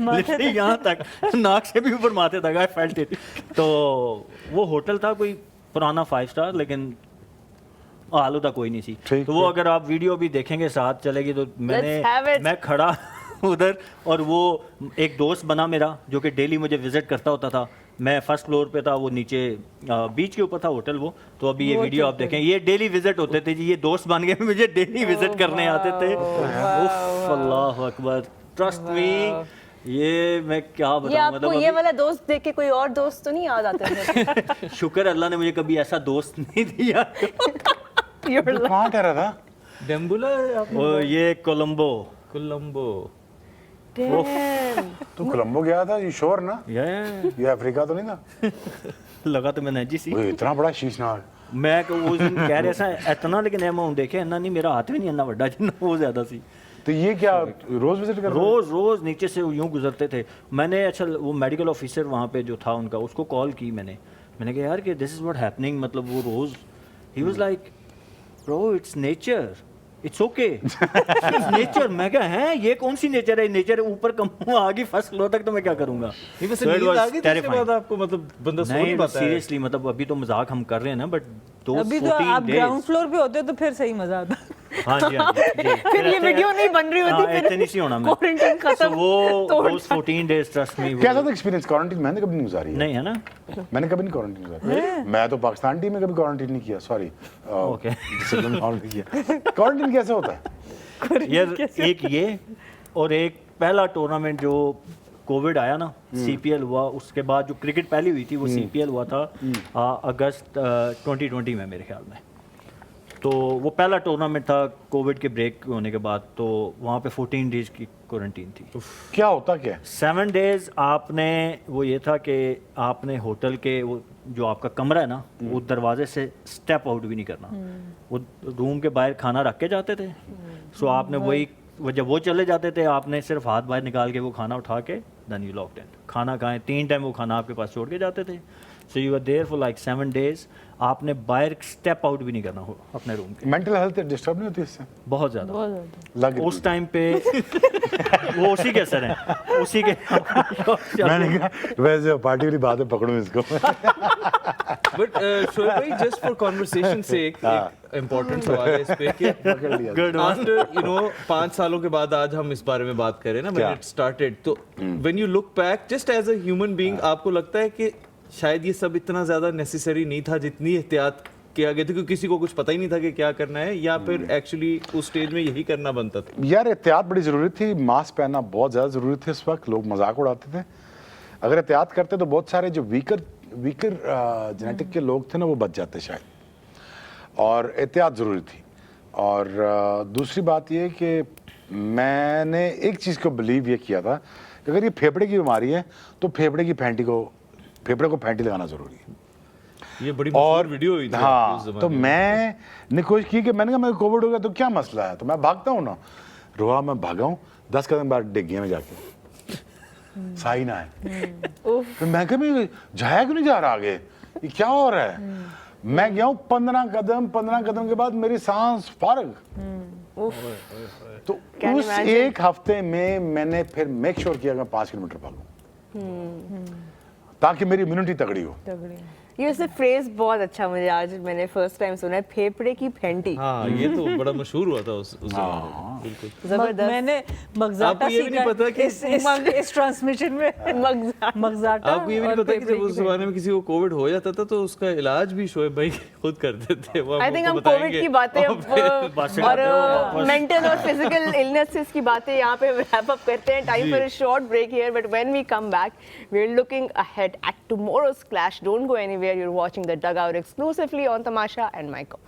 लिटरली यहाँ तक नाक से भी ऊपर माथे तक आई फेल्ट इट। तो वो होटल था कोई पुराना 5 स्टार, लेकिन आलूदा कोई नहीं थी। ठीक तो वो अगर आप वीडियो भी देखेंगे साथ चलेगी तो Let's have it. मैं खड़ा उधर, और वो एक दोस्त बना मेरा जो कि डेली मुझे विजिट करता होता था। मैं फर्स्ट फ्लोर पे था, वो नीचे बीच के ऊपर था होटल वो। तो अभी ये वीडियो आप देखें, ये डेली विजिट होते थे जी, ये दोस्त बन गए मुझे डेली विजिट करने आते थे। उफ, अल्लाह अकबर, ट्रस्ट मी, ये मैं क्या ये बताऊं, आपको मतलब ये वाला दोस्त देख के कोई और दोस्त तो नहीं याद आता है? अभी शुक्र अल्लाह ने मुझे कभी ऐसा दोस्त नहीं दिया। तो कहाँ ठहरा था? डेम्बुला वो ये कोलंबो। Damn. तू कोलंबो गया था? ये शोर ना? ये अफ्रीका तो नहीं था? लगा तो मैंने जी सी। ओए, इतना बड़ा शीशनाग। मैं उस दिन कह रहा सा इतना, लेकिन अमाउंट देखे इन्ना नहीं, मेरा हाथ भी नहीं इन्ना बड़ा जितना वो ज्यादा सी। तो ये क्या रोज विजिट कर रहे हो? रोज नीचे से यूं गुजरते थे। मैंने अच्छा वो मेडिकल ऑफिसर वहाँ पे जो था उनका, उसको कॉल की मैंने कहा यार कि दिस इज व्हाट हैपनिंग, मतलब वो रोज ही was like bro it's nature, it's okay nature. मैं क्या है, ये कौन सी नेचर है? नेचर ऊपर कम आ गई फर्स्ट फ्लोर तक, तो मैं क्या करूंगा? ये वैसे नींद आ गई तो उसके बाद आपको मतलब बंदा सो नहीं नहीं पाता है। सीरियसली, मतलब अभी तो मजाक हम कर रहे हैं ना, बट दो अभी तो 14 आप ग्राउंड days। फ्लोर पे होते तो फिर सही मजा आता। हाँ जी, हाँ जी। फिर ये वीडियो नहीं बन रही होती, फिर ऐसे नहीं होना मैं। क्वारंटाइन So खत्म। वो तोड़ those 14 days ट्रस्ट मी। कैसा था एक्सपीरियंस क्वारंटीन? मैंने कभी नहीं गुजारी है। नहीं है ना? मैंने कभी नहीं क्वारंटीन गुजारी। मैं तो पाकिस्तान टीम में कभी क्वारंटीन नहीं किया, सॉरी। Okay. क्वारंटीन कैसे होता है? यार एक ये और एक पहला टूर्नामेंट जो कोविड आया ना, सीपीएल हुआ, उसके बाद जो क्रिकेट पहली हुई थी वो सीपीएल हुआ था अगस्त 2020 में मेरे ख्याल में। तो वो पहला टूर्नामेंट था कोविड के ब्रेक होने के बाद, तो वहाँ पे 14 डेज की क्वारंटीन थी। क्या होता क्या? 7 डेज आपने, वो ये था कि आपने होटल के वो जो आपका कमरा है ना, वो दरवाजे से स्टेप आउट भी नहीं करना। वो रूम के बाहर खाना रख के जाते थे। सो आपने वही, जब वो चले जाते थे आपने सिर्फ हाथ बाहर निकाल के वो खाना उठा के देन यू लॉक्ड इन। खाना खाएं, 3 टाइम वो खाना आपके पास छोड़ के जाते थे। So you are there for like 7 days. आपने बाहर स्टेप आउट भी नहीं करना हो अपने रूम के। मेंटल हेल्थ डिस्टर्ब नहीं होती इससे? बहुत ज़्यादा लग उस टाइम पे वो उसी के असर है, उसी के। मैंने कहा वैसे पार्टी वाली बात है, पकड़ूं इसको। बट शोएब भाई, जस्ट फॉर कन्वर्सेशन सेक एक इम्पोर्टेंट सवाल है इस पे कि Good one. आफ्टर 5 सालों के बाद आज हम इस बारे में बात कर रहे हैं ना, व्हेन क्या? इट स्टार्टेड, तो when you look back just as a human being, आपको लगता है कि शायद ये सब इतना ज्यादा नेसेसरी नहीं था जितनी एहतियात किया गया था, क्योंकि किसी को कुछ पता ही नहीं था कि क्या करना है, या फिर एक्चुअली उस स्टेज में यही करना बनता था? यार एहतियात बड़ी ज़रूरी थी, मास्क पहनना बहुत ज़्यादा ज़रूरी थी। इस वक्त लोग मजाक उड़ाते थे। अगर एहतियात करते तो बहुत सारे जो वीकर जेनेटिक के लोग थे ना, वो बच जाते शायद। और एहतियात ज़रूरी थी। और दूसरी बात ये कि मैंने एक चीज़ को बिलीव ये किया था कि अगर ये फेफड़े की बीमारी है तो फेफड़े को फैंटी लगाना ज़रूरी है। ये बड़ी और मशहूर वीडियो हुई थी उस हाँ, जमाने तो में। मैंने कोशिश की कि मैंने कहा मैं कोविड हो गया तो क्या मसला है, तो मैं भागता हूँ ना। रोहा मैं भागा हूँ, 10 कदम बाद डिग गया मैं जाके, साई ना है। तो मैं कहा मैं जाया क्यों नहीं जा रहा आगे, ये क्या हो रहा है? मैं गया हूँ 15 कदम के बाद मेरी सांस फारग। तो Can उस imagine? एक हफ्ते में मैंने फिर मेक श्योर किया कि मैं 5 किलोमीटर भागूं, ताकि मेरी इम्यूनिटी तगड़ी हो। ये वैसे फ्रेज बहुत अच्छा, मुझे आज मैंने फर्स्ट टाइम सुना है, फेफड़े की फेंटी। हाँ, ये तो बड़ा मशहूर हुआ था उस जमाने में, बिल्कुल। जबरदस्त। मैंने मगजाटा आपको ये भी नहीं सीखा पता कि इस ट्रांसमिशन में मगजाटा। आपको ये भी नहीं पता कि जब उस जमाने में किसी को कोविड हो जाता था तो उसका इलाज भी शोएब भाई खुद करते थे। वो आई थिंक आपको हम कोविड बताएंगे। की बातें और मेंटल और फिजिकल इलनेसेस की बातें यहाँ पे रैप अप करते हैं। Time for a short break here, but when we come back we are looking ahead at tomorrow's clash. Don't go anywhere, you are watching the Dugout exclusively on Tamasha and Michael.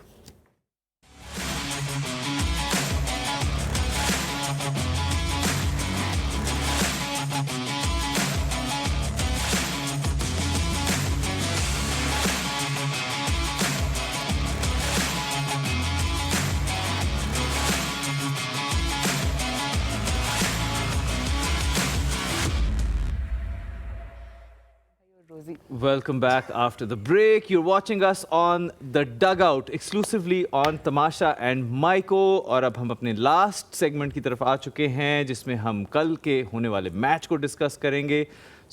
Welcome back after the break. You're watching us on The Dugout exclusively on Tamasha and Maiko. और अब हम अपने last segment की तरफ आ चुके हैं जिसमें हम कल के होने वाले मैच को डिस्कस करेंगे.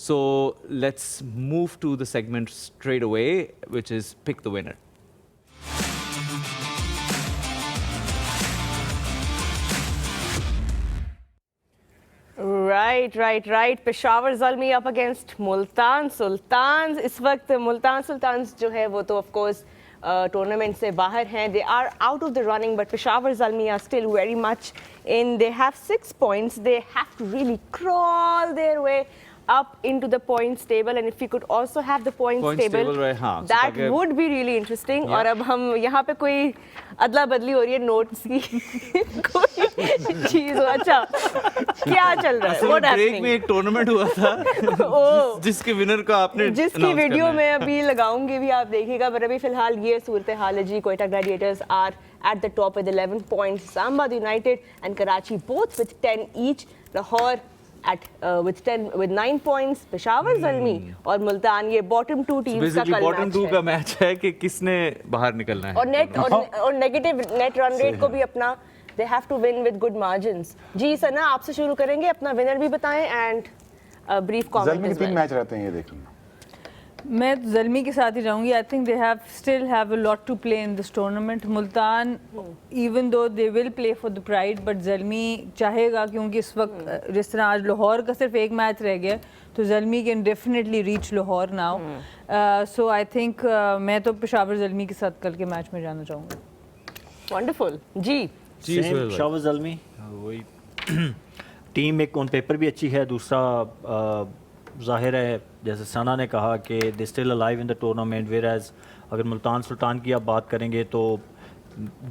So let's move to the segment straight away, which is Pick the Winner. Right. Peshawar Zalmi up against Multan Sultans. इस वक्त मुल्तान सुल्तान्स जो है वो तो ऑफ कोर्स टूर्नामेंट से बाहर हैं. They are out of the running, but Peshawar Zalmi are still very much in. They have 6 points. They have to really crawl their way up into the points table, and if we could also have the points table, right, हाँ, that would be really interesting. और अब हम यहाँ पे कोई अदला बदली हो रही है नोट्स की कोई चीज हो. अच्छा, क्या चल रहा है? What break happening? में एक टूर्नामेंट हुआ था जिसके विनर का आपने जिसकी announce वीडियो करना है. मैं अभी लगाऊंगी भी, आप देखिएगा. पर अभी फिलहाल ये सूरत हाल है जी. Quetta gladiators are at the top with 11 points. Islamabad United and Karachi both with 10 each. Lahore at with 9 points. Peshawar Zalmi और मुल्तान, ये bottom 2 teams का कल बॉटम मैच 2 है. का मैच है कि किसने बाहर निकलना है. और नेट और नेगेटिव नेट रन रेट को भी अपना they have to win with good margins. जी सना आपसे शुरू करेंगे, अपना विनर भी बताएं and a brief comment Jalmi as के 3 well. मैच रहते हैं ये देखना। मैं तो जल्मी के साथ ही जाऊंगी. I think they have still have a lot to play in this tournament. Multan even though they will play for the pride, but Zalmi चाहेगा, क्योंकि इस वक्त जिस तरह आज लाहौर का सिर्फ एक मैच रह गया, तो Zalmi can definitely reach Lahore now. So I think मैं तो पेशावर जल्मी के साथ कल के मैच में जाना चाहूँगा. Wonderful. जी जी सोहेल भाई। पेशावर ज़ल्मी वही टीम एक ऑन पेपर भी अच्छी है. दूसरा ज़ाहिर है जैसे सना ने कहा कि they still alive in the tournament, whereas अगर मुल्तान सुल्तान की आप बात करेंगे तो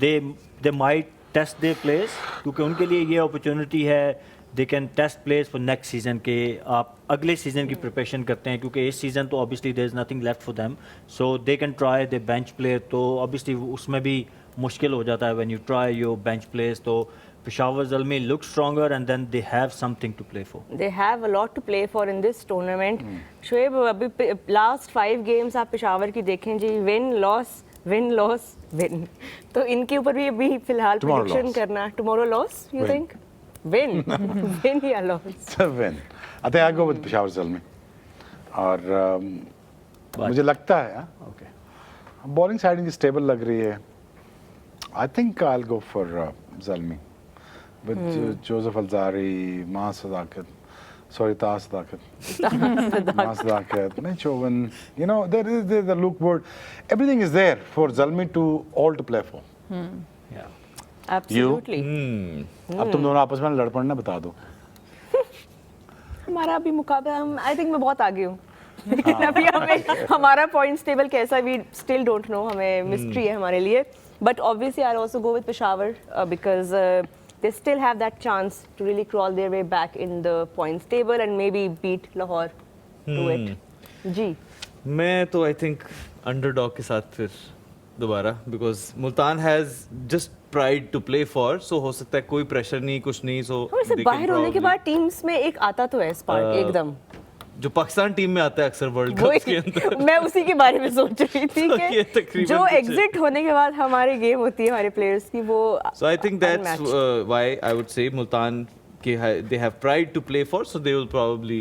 they might test their players, क्योंकि उनके लिए ये अपॉर्चुनिटी है. They can test players for next season के आप अगले सीजन की प्रिपरेशन करते हैं, क्योंकि इस सीज़न तो obviously there is nothing left for them. So they can try the bench player, तो ऑब्वियसली उसमें भी मुश्किल हो जाता है when you try your bench players. तो Peshawar Zalmi look stronger and then they have something to play for. they have a lot to play for in this tournament. Shoaib अभी last 5 games आप पेशावर की देखें जी, विन लॉस विन, तो इनके ऊपर भी अभी फिलहाल Tomorrow प्रेडिक्शन loss. करना. Tomorrow loss you Win. थिंक? विन विन या loss? win. I think I go with Peshawar Zalmi. और मुझे लगता है बॉलिंग साइड इनकी स्टेबल लग रही है. I think I will go for Zalmi with Joseph Alzarri, मां सदाकत, सॉरी ता सदाकत, मां सदाकत, नहीं चोवन, you know there is the Luke Ward, everything is there for Zalmi to all to play for. Absolutely. अब तुम दोनों आपस में लड़ पड़ना, बता दो. हमारा अभी मुकाबला, हम आई थिंक मैं बहुत आगे हूँ, लेकिन अभी हमें हमारा पॉइंट्स टेबल कैसा, वी स्टिल डोंट नो, हमें मिस्ट्री है हमारे लिए. But obviously I also go with Peshawar because they still have that chance to really crawl their way back in the points table and maybe beat Lahore to it. जी मैं तो I think underdog के साथ फिर दोबारा, because Multan has just pride to play for, so हो सकता है कोई प्रेशर नहीं, कुछ नहीं. सो थोड़े से बाहर होने के बाद टीम्स में एक आता तो है स्पार्क एकदम, जो पाकिस्तान टीम में आता है अक्सर वर्ल्ड कप के अंदर. मैं उसी के बारे में सोच रही थी तो ये कि तकरीबन जो कुछ- एग्जिट होने के बाद हमारे गेम होती है हमारे प्लेयर्स की, वो So I think that's unmatched. why I would say Multan they have pride to play for, so they will probably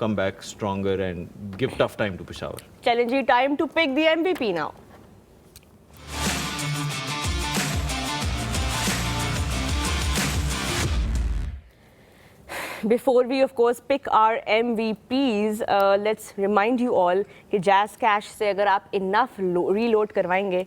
come back stronger and give tough time to Peshawar. Challenge time to pick the MVP now. Before we of course pick our MVPs, let's remind you all कि Jazz Cash से अगर आप enough reload करवाएंगे,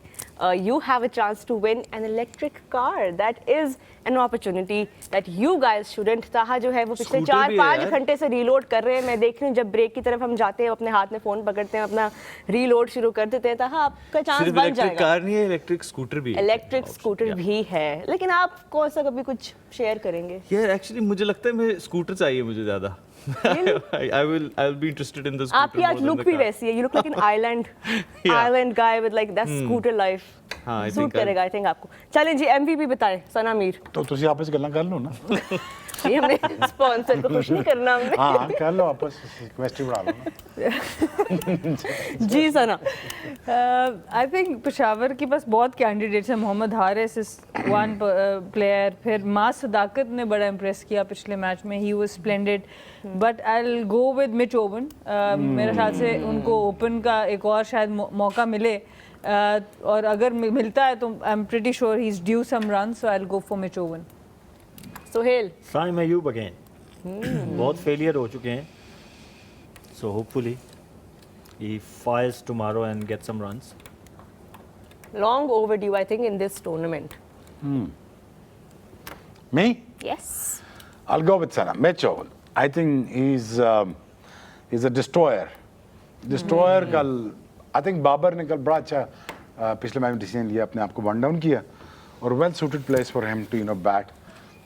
you have a chance to win an electric car. That is an opportunity that you guys shouldn't. ताहा जो है वो पिछले Scooter भी है 4-5 यार. घंटे से रीलोड कर रहे हैं. मैं देख रही हूँ जब ब्रेक की तरफ हम जाते हैं, अपने हाथ में फोन पकड़ते हैं, अपना रीलोड शुरू कर देते हैं. ताहा आपका चांस सिर्फ बन इलेक्ट्रिक जाएगा. कार नहीं है, इलेक्ट्रिक स्कूटर भी है. Electric scooter Yeah. भी है, लेकिन आप कौन सा कभी कुछ शेयर करेंगे? यार एक्चुअली मुझे लगता है मैं स्कूटर चाहिए मुझे ज्यादा. I will be interested in the scooter. आपकी आज more than लुक the भी car. वैसी है. You look like an Yeah. island guy with like that scooter life. हाँ, I सूट think करेगा आई थिंक आपको. चलें जी, MVP बताएं सना मीर. तो तुसी आपस में गल्ला कर लो ना. ये हमने स्पॉन्सर को खुश नहीं करना हमने. हाँ कर लो आपस क्वेश्चन बढ़ा लो ना. जी सना. आई थिंक पेशावर के पास बहुत कैंडिडेट्स हैं. Mohammad Haris is one player. फिर मां सदाकत ने बड़ा इम्प्रेस किया पिछले मैच में, he was splendid. But I will go with Mitch oven. मेरे ख्याल से उनको ओपन का एक और शायद मौका मिले, और अगर मिलता है तो I am pretty sure he is due some run, so I will go for Mitch Owen. Sohail. Saim Ayub again, बहुत फेलियर हो चुके हैं, सो hopefully he fires tomorrow and gets some runs. Long overdue I think in this tournament. Me? Yes. I'll go with Sana. Mitch Owen. I think he's a destroyer. Destroyer कल I think Babar ने कल बड़ा अच्छा पिछले match में decision लिया, अपने आप को वन डाउन किया, और well suited place for him to bat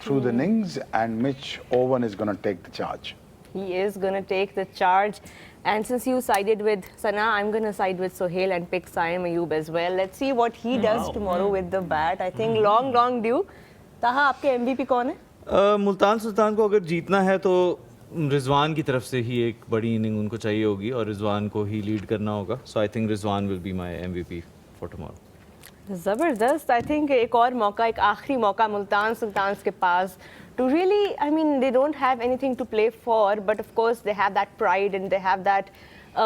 through the innings, and Mitch Owen is going to take the charge. He is going to take the charge. And since you sided with Sana, I'm going to side with Sohail and pick Saim Ayub as well. Let's see what he does tomorrow with the bat. I think long due. ताहा आपके MVP कौन है? मुल्तान सुल्तान को अगर जीतना है तो रिजवान की तरफ से ही एक बड़ी इनिंग उनको चाहिए होगी, और रिजवान को ही लीड करना होगा. So I think Rizwan will be my MVP for tomorrow. जबरदस्त. आई थिंक एक और मौका, एक आखिरी मौका मुल्तान सुल्तान्स के पास to really, I mean, they don't have anything to play for, but of course they have that pride and they have that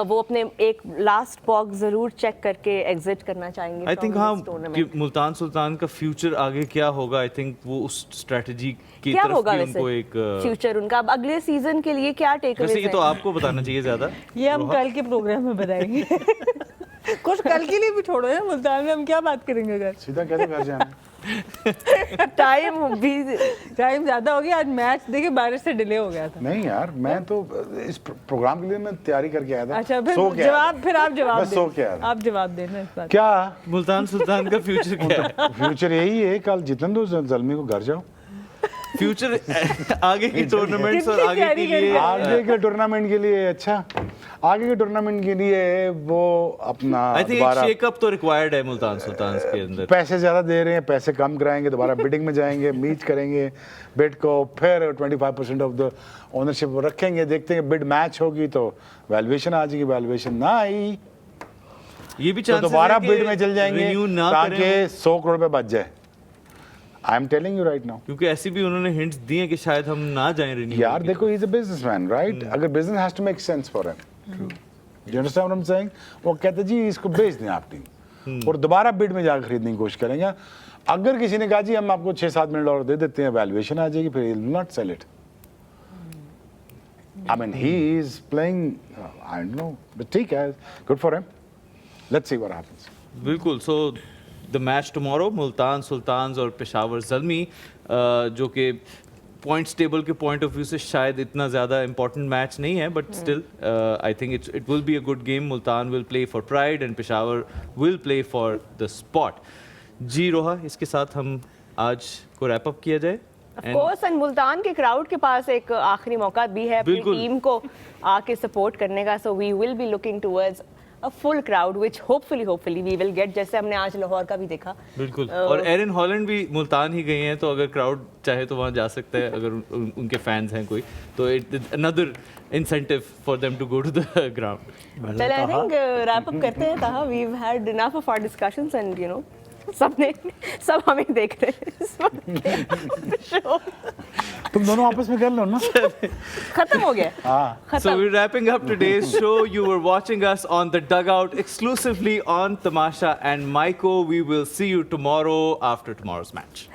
वो अपने एक लास्ट बॉक्स जरूर चेक करके एग्जिट करना चाहेंगे. आई थिंक हाँ कि मुल्तान सुल्तान का फ्यूचर आगे क्या होगा, आई थिंक वो उस स्ट्रेटजी की क्या तरफ होगा भी उनको एक फ्यूचर उनका अब अगले सीजन के लिए क्या टेक वैसे ये तो आपको बताना चाहिए ज्यादा. ये हम कल के प्रोग्राम में बताएंगे. कुछ कल के लिए भी छोड़ो यार, मुल्तान में हम क्या बात करेंगे अगर सीधा कहते घर जाना. टाइम ज्यादा हो गया. आज मैच देखिए बारिश से डिले हो गया था. नहीं यार, मैं तो इस प्रोग्राम के लिए मैं तैयारी करके आया था. अच्छा फिर सो के जवाब, फिर आप जवाब बस सो के आया दें. था. आप जवाब देना इस बात. क्या मुल्तान सुल्तान का फ्यूचर क्या है? फ्यूचर यही है, कल जितने दो जल्मी को घर जाओ. फ्यूचर आगे की टूर्नामेंट्स और कितनी आगे तैयारी के लिए आगे के टूर्नामेंट के लिए. अच्छा, आगे के टूर्नामेंट के लिए वो अपना आई थिंक एक दोबारा शेकअप तो रिक्वायर्ड है मुल्तान सुल्तान के अंदर. पैसे ज्यादा दे रहे हैं, पैसे कम कराएंगे, दोबारा बिडिंग में जाएंगे, मीट करेंगे बिड को, फिर 25% ऑफ द ओनरशिप रखेंगे. देखते हैं बिड मैच होगी तो वैल्यूएशन आ जाएगी, वैल्यूएशन ना आई ये भी तो चांसेस दोबारा बिड में चल जाएंगे रिन्यू ना ताकि करें, 100 करोड़ पे बच जाए. I am telling you right now. क्योंकि ऐसी भी उन्होंने हिंट्स दिए कि शायद हम ना जाएं रिन्यू. यार देखो, he is a businessman right. अगर business has to make sense for him, you understand what I am saying. वो कहते जी इसको बेच दें आप टीम और दोबारा बिड में जाकर खरीदने की कोशिश करेंगे. अगर किसी ने कहा जी हम आपको 6-7 मिलियन डॉलर दे देते हैं, वैल्यूएशन आ जाएगी, फिर he will not sell it. I mean he is playing, I don't know, but ठीक है, good for him. Let's see what happens. बिल्कुल. So the match tomorrow, Multan Sultans और पेशावर ज़ल्मी, जो कि पॉइंट्स टेबल के पॉइंट ऑफ व्यू से शायद इतना ज़्यादा इंपॉर्टेंट मैच नहीं है, but still I think it will be a good game. Multan will play for pride and Peshawar will play for the spot. जी रोहा, इसके साथ हम आज को रैप अप किया जाए. Of course, and मुल्तान के क्राउड के पास एक आखिरी मौका भी है अपनी बिल्कुल. टीम को आके सपोर्ट करने का. So we will be looking towards a full crowd which hopefully we will get, जैसे हमने आज लाहौर का भी देखा. बिल्कुल. और एरिन हॉलैंड भी मुल्तान ही गई हैं, तो अगर क्राउड चाहे तो वहाँ जा सकता है अगर उनके फैंस हैं कोई, तो it another incentive for them to go to the ground. चल आई थिंक रैप अप करते हैं. ताहा, we've had enough of our discussions and you know सब हमें देख रहे हैं. तुम दोनों आपस में कर लो ना. खत्म हो गया. हाँ. So we're wrapping up today's show. You were watching us on The Dugout exclusively on Tamasha and Maiko. We will see you tomorrow after tomorrow's match.